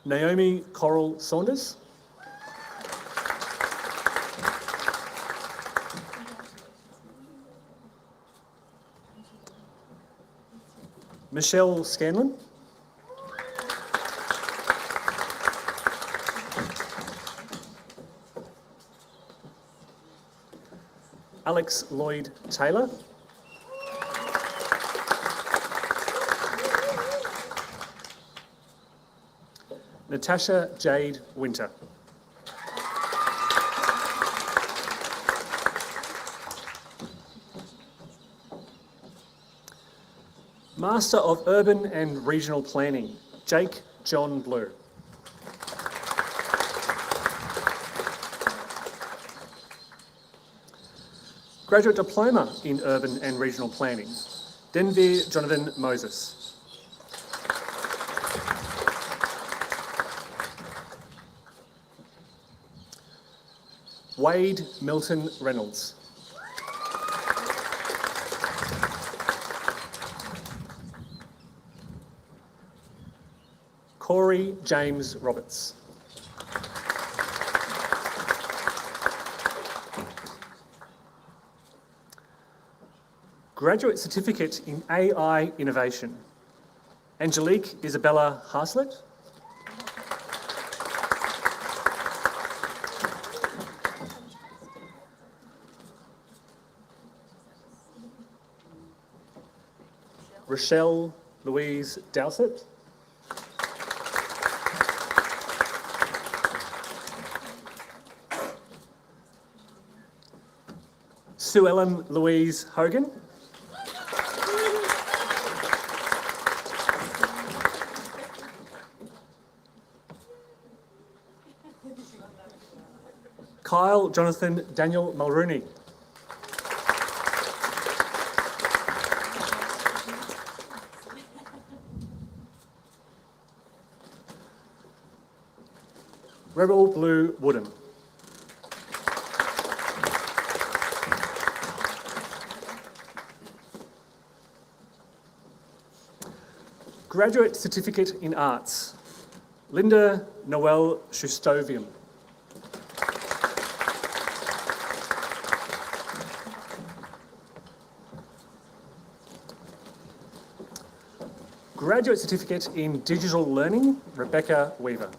I: Naomi Coral Saunders. Michelle Scanlon. Alex Lloyd Taylor. Natasha Jade Winter. Master of Urban and Regional Planning, Jake John Blue. Graduate Diploma in Urban and Regional Planning, Denvir Jonathan Moses. Wade Milton Reynolds. Corey James Roberts. Graduate Certificate in AI Innovation, Angelique Isabella Haslett. Rochelle Louise Dowsett. Sue Ellen Louise Hogan. Kyle Jonathan Daniel Mulrooney. Rebel Blue Woodham. Graduate Certificate in Arts, Linda Noel Shustovian. Graduate Certificate in Digital Learning, Rebecca Weaver.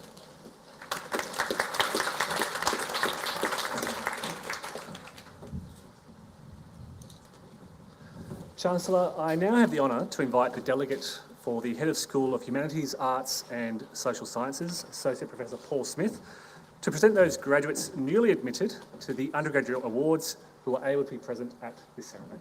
I: Chancellor, I now have the honour to invite the delegate for the Head of School of Humanities, Arts and Social Sciences, Associate Professor Paul Smith, to present those graduates newly admitted to the undergraduate awards who are able to be present at this ceremony.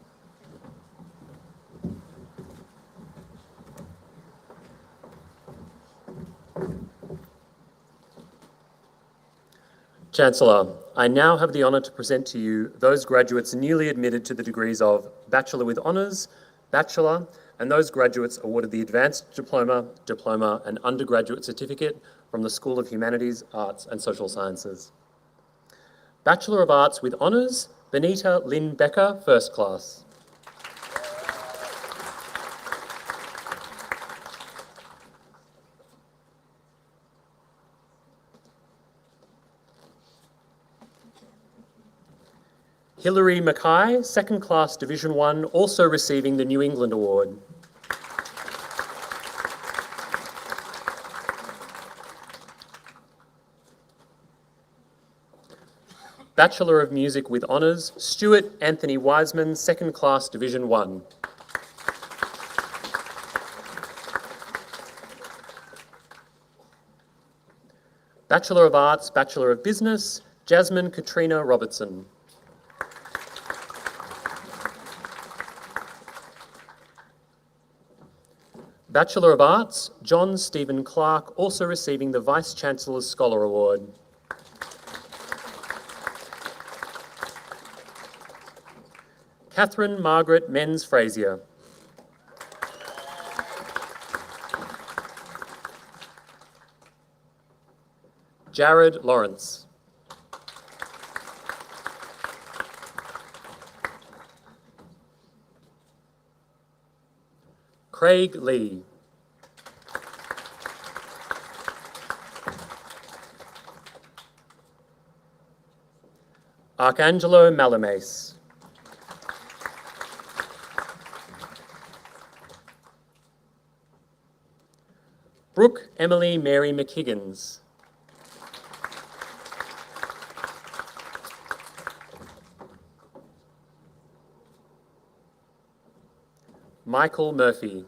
J: Chancellor, I now have the honour to present to you those graduates newly admitted to the degrees of Bachelor with Honours, Bachelor, and those graduates awarded the Advanced Diploma, Diploma and Undergraduate Certificate from the School of Humanities, Arts and Social Sciences. Bachelor of Arts with Honours, Benita Lynn Becker, First Class. Hilary Mackay, Second Class Division 1, also receiving the New England Award. Bachelor of Music with Honours, Stuart Anthony Wiseman, Second Class Division 1. Bachelor of Arts, Bachelor of Business, Jasmine Katrina Robertson. Bachelor of Arts, John Stephen Clark, also receiving the Vice-Chancellor's Scholar Award. Catherine Margaret Menz-Frazier. Jared Lawrence. Craig Lee. Arcangelo Malamace. Brooke Emily Mary McHiggins. Michael Murphy.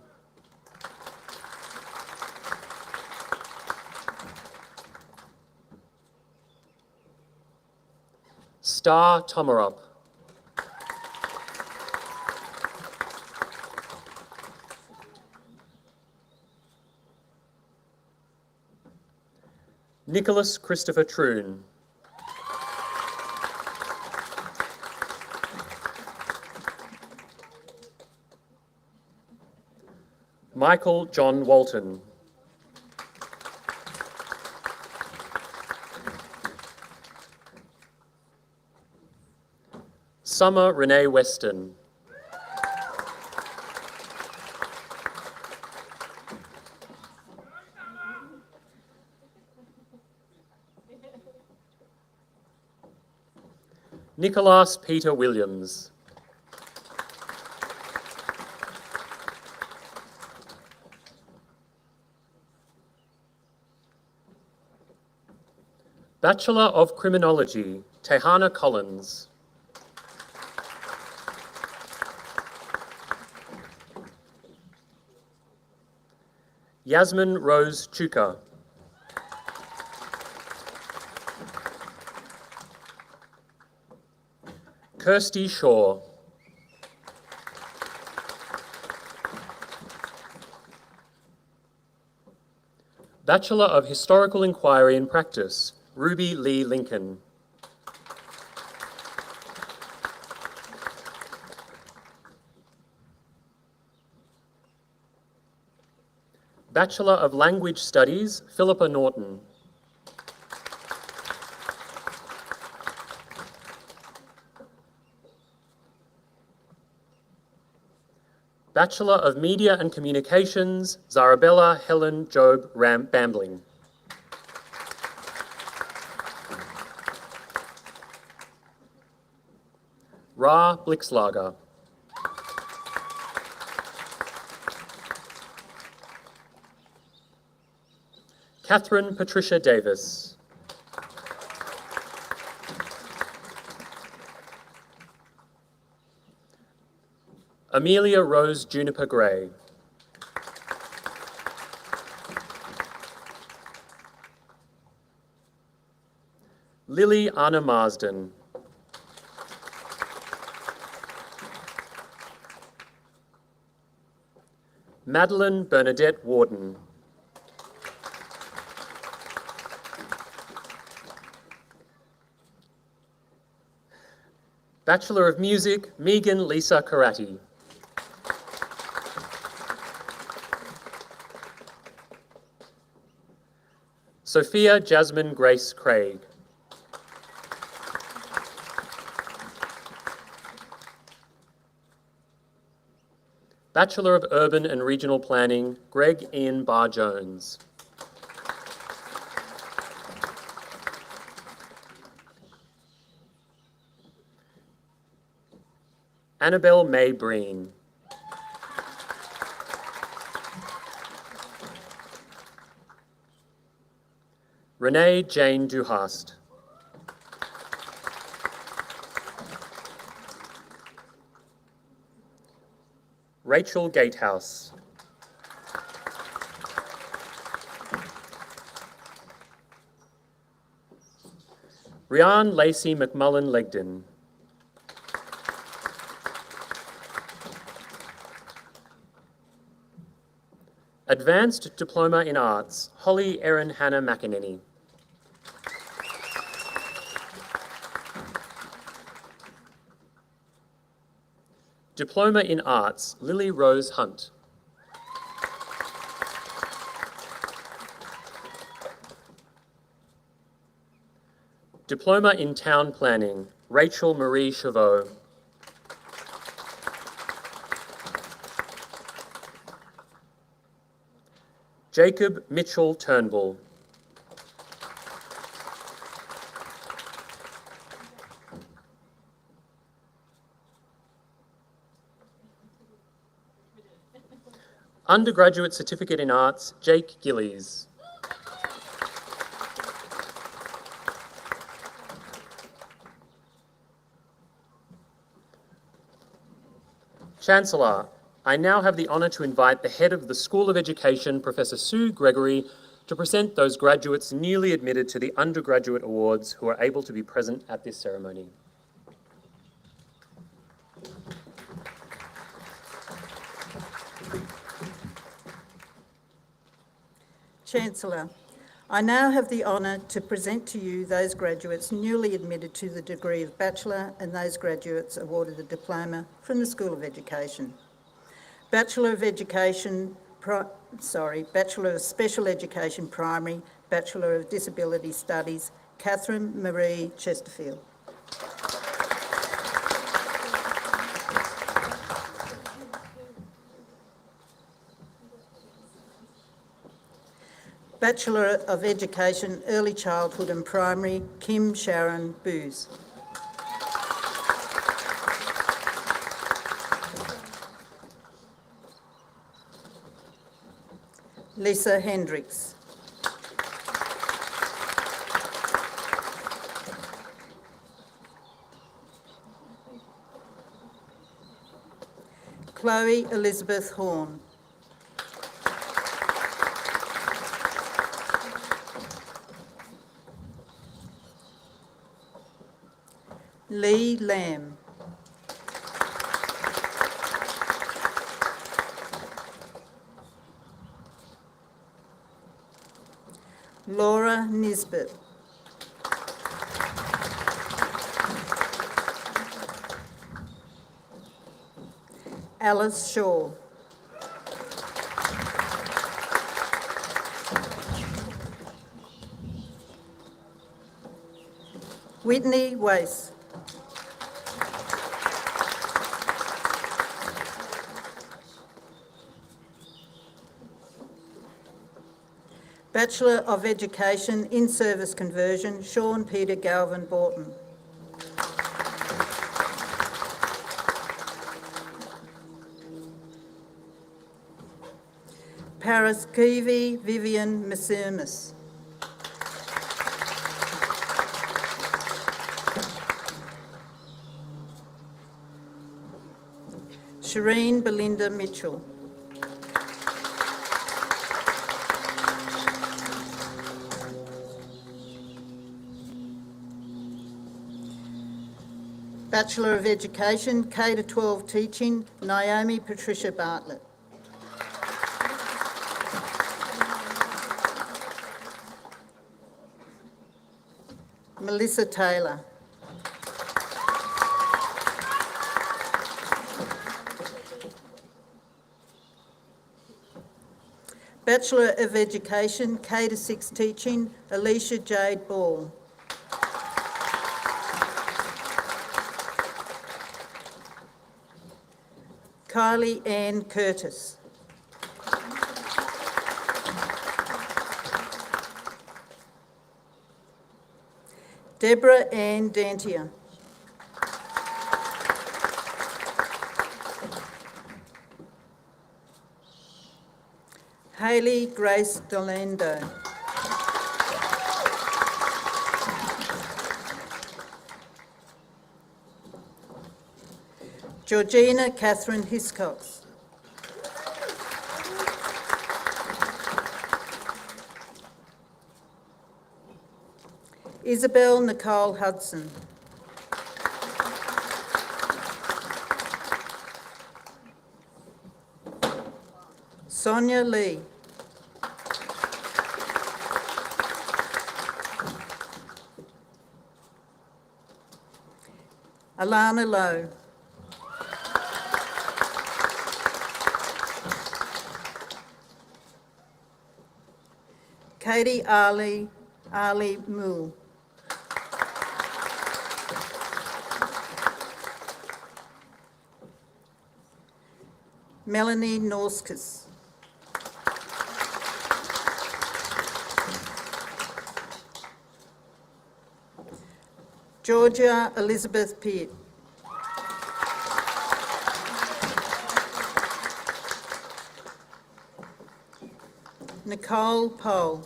J: Star Tomarup. Nicholas Christopher Troon. Michael John Walton. Summer Renee Weston. Nicholas Peter Williams. Bachelor of Criminology, Tehana Collins. Yasmin Rose Chuka. Kirsty Shaw. Bachelor of Historical Inquiry and Practice, Ruby Lee Lincoln. Bachelor of Language Studies, Philippa Norton. Bachelor of Media and Communications, Zarabella Helen Job Bambling. Ra Blixlager. Catherine Patricia Davis. Amelia Rose Juniper Gray. Lily Anna Marsden. Madeline Bernadette Warden. Bachelor of Music, Megan Lisa Karati. Sophia Jasmine Grace Craig. Bachelor of Urban and Regional Planning, Greg Ian Barr-Jones. Annabelle May Breen. Renee Jane Duhast. Rachel Gatehouse. Rian Lacey McMullen Legdon. Advanced Diploma in Arts, Holly Erin Hannah McEnany. Diploma in Arts, Lily Rose Hunt. Diploma in Town Planning, Rachel Marie Chavot. Jacob Mitchell Turnbull. Undergraduate Certificate in Arts, Jake Gillies. Chancellor, I now have the honour to invite the head of the School of Education, Professor Sue Gregory, to present those graduates newly admitted to the undergraduate awards who are able to be present at this ceremony.
K: Chancellor, I now have the honour to present to you those graduates newly admitted to the degree of Bachelor and those graduates awarded a diploma from the School of Education. Bachelor of Special Education Primary, Bachelor of Disability Studies, Catherine Marie Chesterfield. Bachelor of Education, Early Childhood and Primary, Kim Sharon Booz. Lisa Hendricks. Chloe Elizabeth Horn. Lee Lamb. Laura Nisbet. Alice Shaw. Whitney Weiss. Bachelor of Education in Service Conversion, Sean Peter Galvin Borton. Paris Kiwi Vivian Masumis. Shireen Belinda Mitchell. Bachelor of Education, K-12 Teaching, Naomi Patricia Bartlett. Melissa Taylor. Bachelor of Education, K-6 Teaching, Alicia Jade Ball. Kylie Ann Curtis. Deborah Ann Dantier. Hayley Grace Dolendo. Georgina Catherine Hiscox. Isabel Nicole Hudson. Sonia Lee. Alana Lowe. Katie Ali Moole. Melanie Norskus. Georgia Elizabeth Peart. Nicole Pohl.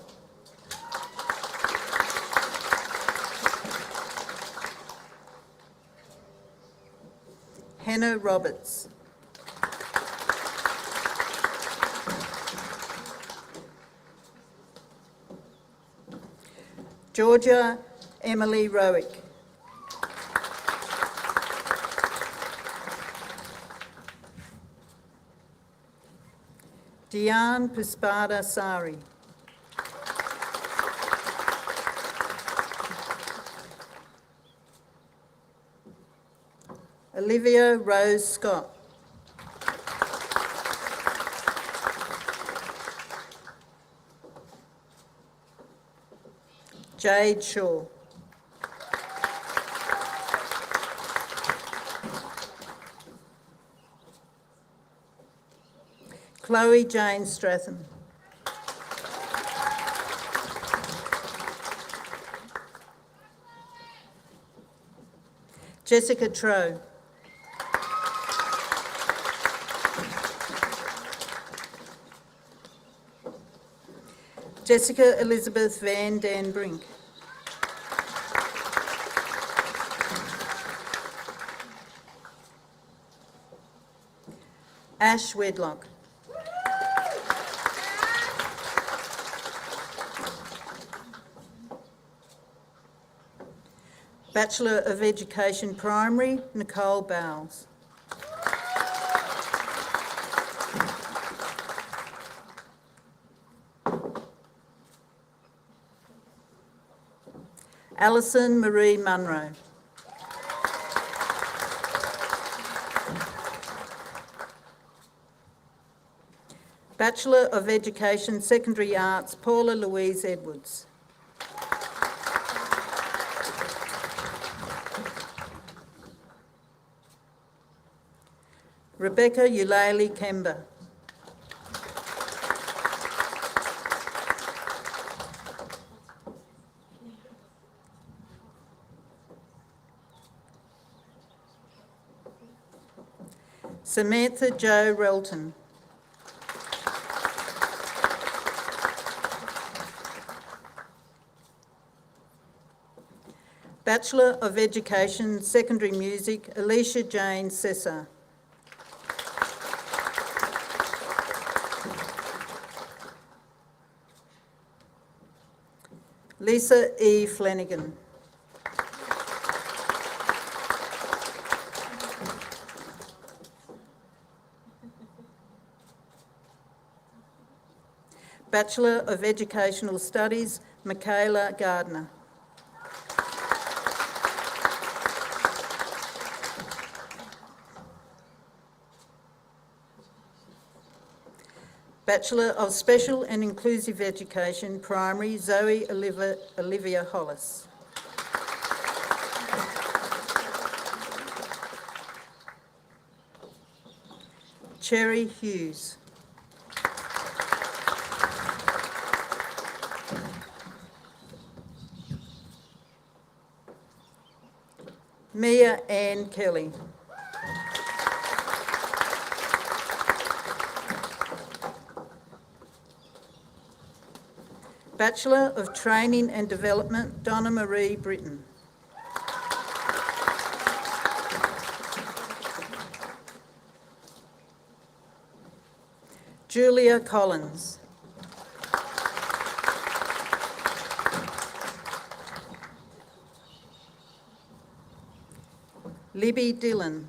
K: Hannah Roberts. Georgia Emily Rowick. Diane Puspada Sari. Olivia Rose Scott. Jade Shaw. Chloe Jane Stratham. Jessica Troe. Jessica Elizabeth Van Den Brink. Ash Wedlock. Bachelor of Education Primary, Nicole Bowles. Alison Marie Munro. Bachelor of Education Secondary Arts, Paula Louise Edwards. Rebecca Eulalie Kemba. Samantha Jo Relton. Bachelor of Education, Secondary Music, Alicia Jane Sessa. Lisa E. Flanagan. Bachelor of Educational Studies, Michaela Gardner. Bachelor of Special and Inclusive Education, Primary, Zoe Olivia Hollis. Cherry Hughes. Mia Ann Kelly. Bachelor of Training and Development, Donna Marie Britton. Julia Collins. Libby Dillon.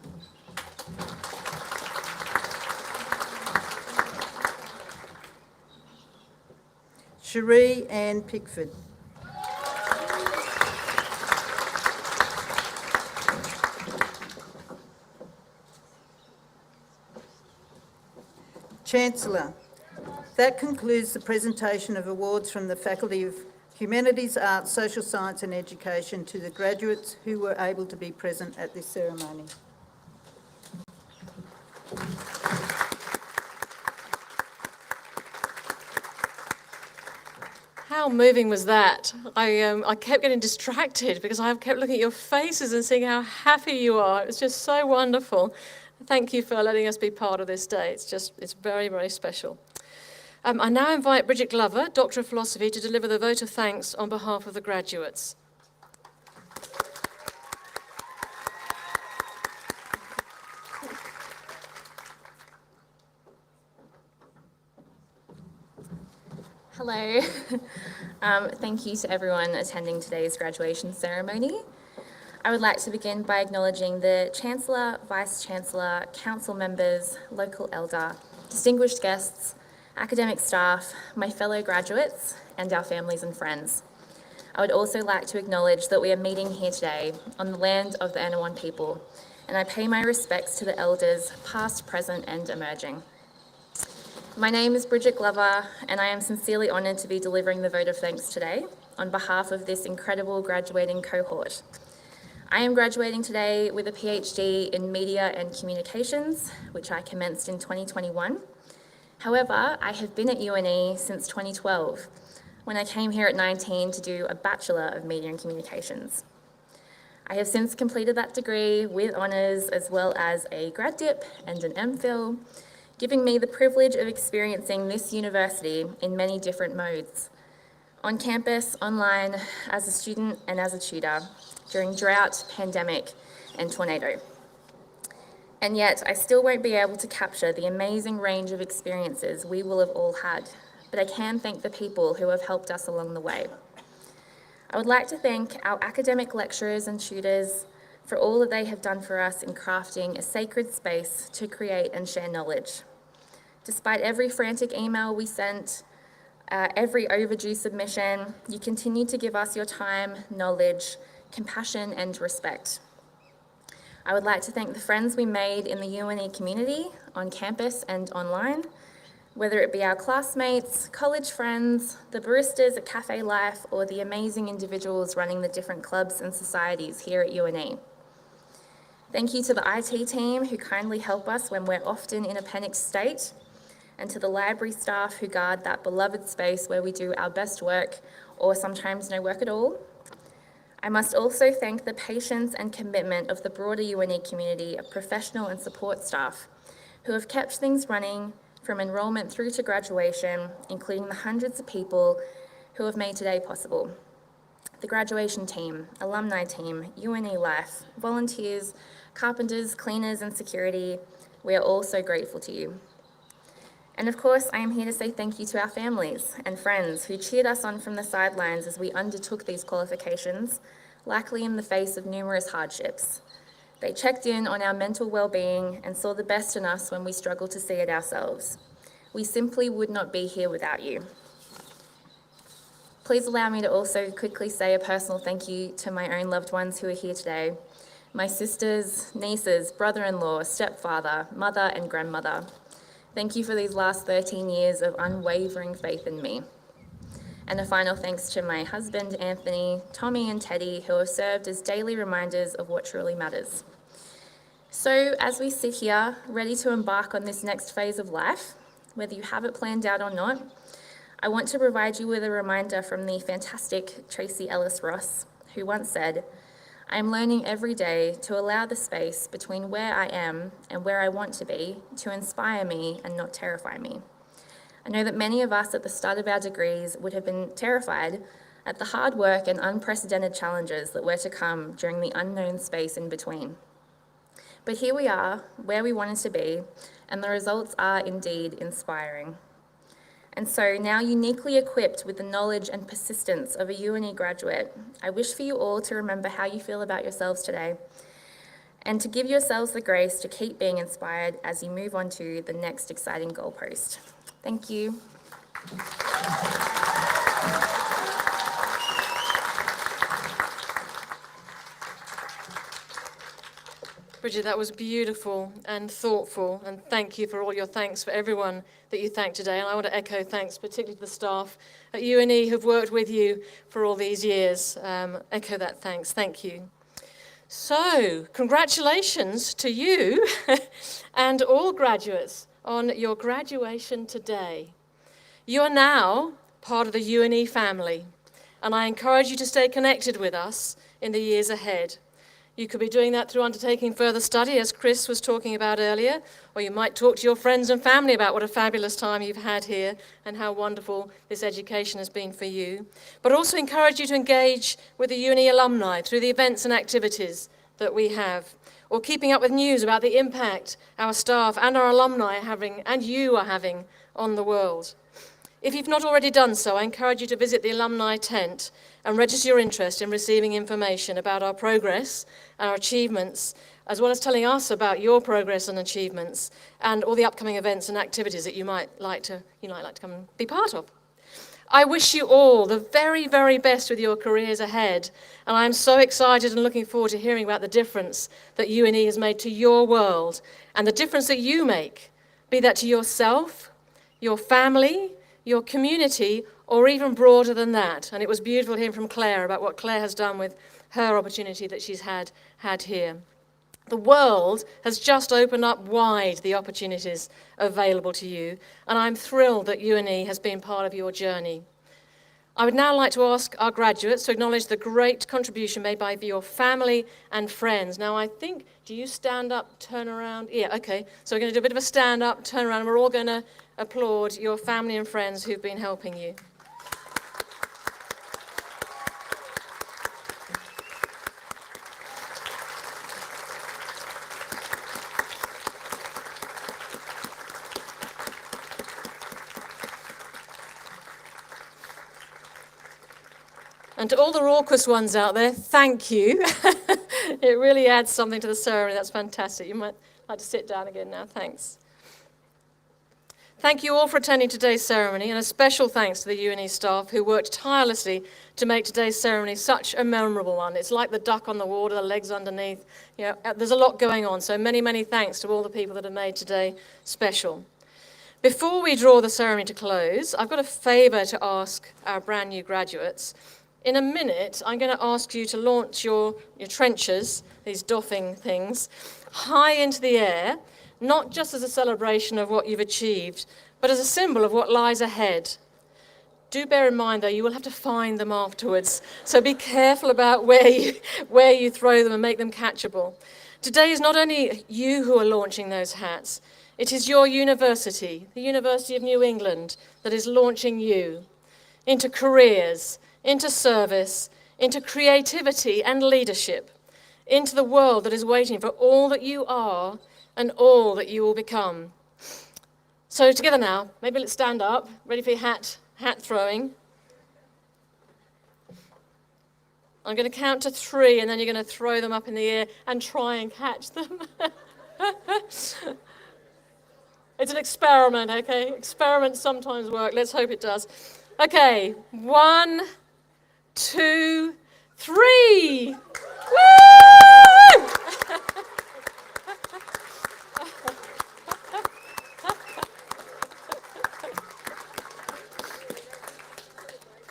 K: Cherie Ann Pickford. Chancellor. That concludes the presentation of awards from the Faculty of Humanities, Arts, Social Science and Education to the graduates who were able to be present at this ceremony.
C: How moving was that? I kept getting distracted because I kept looking at your faces and seeing how happy you are. It was just so wonderful. Thank you for letting us be part of this day. It's very, very special. I now invite Bridget Glover, Doctor of Philosophy, to deliver the vote of thanks on behalf of the graduates.
L: Hello. Thank you to everyone attending today's graduation ceremony. I would like to begin by acknowledging the Chancellor, Vice-Chancellor, Council members, local elder, distinguished guests, academic staff, my fellow graduates, and our families and friends. I would also like to acknowledge that we are meeting here today on the land of the Anawan people, and I pay my respects to the elders, past, present, and emerging. My name is Bridget Glover, and I am sincerely honoured to be delivering the vote of thanks today on behalf of this incredible graduating cohort. I am graduating today with a PhD in Media and Communications, which I commenced in 2021. However, I have been at UNE since 2012, when I came here at 19 to do a Bachelor of Media and Communications. I have since completed that degree with honours as well as a grad dip and an MPhil, giving me the privilege of experiencing this university in many different modes, on campus, online, as a student and as a tutor, during drought, pandemic, and tornado. And yet, I still won't be able to capture the amazing range of experiences we will have all had, but I can thank the people who have helped us along the way. I would like to thank our academic lecturers and tutors for all that they have done for us in crafting a sacred space to create and share knowledge. Despite every frantic email we sent, every overdue submission, you continue to give us your time, knowledge, compassion, and respect. I would like to thank the friends we made in the UNE community, on campus and online, whether it be our classmates, college friends, the baristas at Cafe Life, or the amazing individuals running the different clubs and societies here at UNE. Thank you to the IT team who kindly help us when we're often in a panicked state, and to the library staff who guard that beloved space where we do our best work, or sometimes no work at all. I must also thank the patience and commitment of the broader UNE community of professional and support staff who have kept things running from enrolment through to graduation, including the hundreds of people who have made today possible. The graduation team, alumni team, UNE Life, volunteers, carpenters, cleaners, and security, we are all so grateful to you. And of course, I am here to say thank you to our families and friends who cheered us on from the sidelines as we undertook these qualifications, likely in the face of numerous hardships. They checked in on our mental well-being and saw the best in us when we struggled to see it ourselves. We simply would not be here without you. Please allow me to also quickly say a personal thank you to my own loved ones who are here today. My sisters, nieces, brother-in-law, stepfather, mother, and grandmother. Thank you for these last 13 years of unwavering faith in me. And a final thanks to my husband, Anthony, Tommy, and Teddy, who have served as daily reminders of what truly matters. So as we sit here, ready to embark on this next phase of life, whether you have it planned out or not, I want to provide you with a reminder from the fantastic Tracy Ellis Ross, who once said, "I am learning every day to allow the space between where I am and where I want to be to inspire me and not terrify me." I know that many of us at the start of our degrees would have been terrified at the hard work and unprecedented challenges that were to come during the unknown space in between. But here we are, where we wanted to be, and the results are indeed inspiring. And so now uniquely equipped with the knowledge and persistence of a UNE graduate, I wish for you all to remember how you feel about yourselves today and to give yourselves the grace to keep being inspired as you move on to the next exciting goalpost. Thank you.
C: Bridget, that was beautiful and thoughtful, and thank you for all your thanks for everyone that you thanked today. And I want to echo thanks particularly to the staff at UNE who've worked with you for all these years. Echo that thanks. Thank you. So, congratulations to you and all graduates on your graduation today. You are now part of the UNE family, and I encourage you to stay connected with us in the years ahead. You could be doing that through undertaking further study, as Chris was talking about earlier, or you might talk to your friends and family about what a fabulous time you've had here and how wonderful this education has been for you. But also encourage you to engage with the UNE alumni through the events and activities that we have, or keeping up with news about the impact our staff and our alumni are having, and you are having, on the world. If you've not already done so, I encourage you to visit the alumni tent and register your interest in receiving information about our progress, our achievements, as well as telling us about your progress and achievements and all the upcoming events and activities that you might like to come and be part of. I wish you all the very, very best with your careers ahead, and I'm so excited and looking forward to hearing about the difference that UNE has made to your world and the difference that you make, be that to yourself, your family, your community, or even broader than that. And it was beautiful hearing from Claire about what Claire has done with her opportunity that she's had here. The world has just opened up wide the opportunities available to you, and I'm thrilled that UNE has been part of your journey. I would now like to ask our graduates to acknowledge the great contribution made by your family and friends. Now, I think, do you stand up, turn around? Yeah, okay. So we're going to do a bit of a stand up, turn around, and we're all going to applaud your family and friends who've been helping you. And to all the raucous ones out there, thank you. It really adds something to the ceremony. That's fantastic. You might like to sit down again now. Thanks. Thank you all for attending today's ceremony, and a special thanks to the UNE staff who worked tirelessly to make today's ceremony such a memorable one. It's like the duck on the water, the legs underneath. You know, there's a lot going on, so many, many thanks to all the people that have made today special. Before we draw the ceremony to close, I've got a favour to ask our brand new graduates. In a minute, I'm going to ask you to launch your trenchers, these doffing things, high into the air, not just as a celebration of what you've achieved, but as a symbol of what lies ahead. Do bear in mind, though, you will have to find them afterwards, so be careful about where you throw them and make them catchable. Today is not only you who are launching those hats, It is your university, the University of New England, that is launching you into careers, into service, into creativity and leadership, into the world that is waiting for all that you are and all that you will become. So together now, maybe let's stand up, ready for your hat throwing. I'm going to count to 3, and then you're going to throw them up in the air and try and catch them. It's an experiment, okay? Experiments sometimes work. Let's hope it does. Okay, 1, 2, 3. Woo!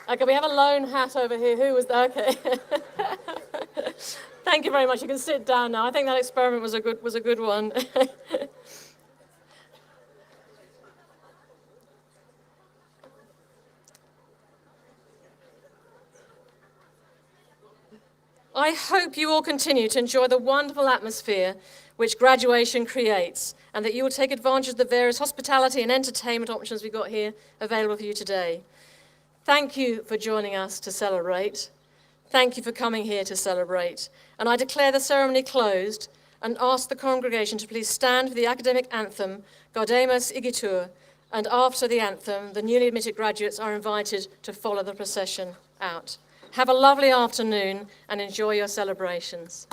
C: Okay, we have a lone hat over here. Who was that? Okay. Thank you very much. You can sit down now. I think that experiment was a good one. I hope you all continue to enjoy the wonderful atmosphere which graduation creates, and that you will take advantage of the various hospitality and entertainment options we've got here available for you today. Thank you for joining us to celebrate. Thank you for coming here to celebrate. And I declare the ceremony closed and ask the congregation to please stand for the academic anthem, Gaudeamus Igitur, and after the anthem, the newly admitted graduates are invited to follow the procession out. Have a lovely afternoon and enjoy your celebrations.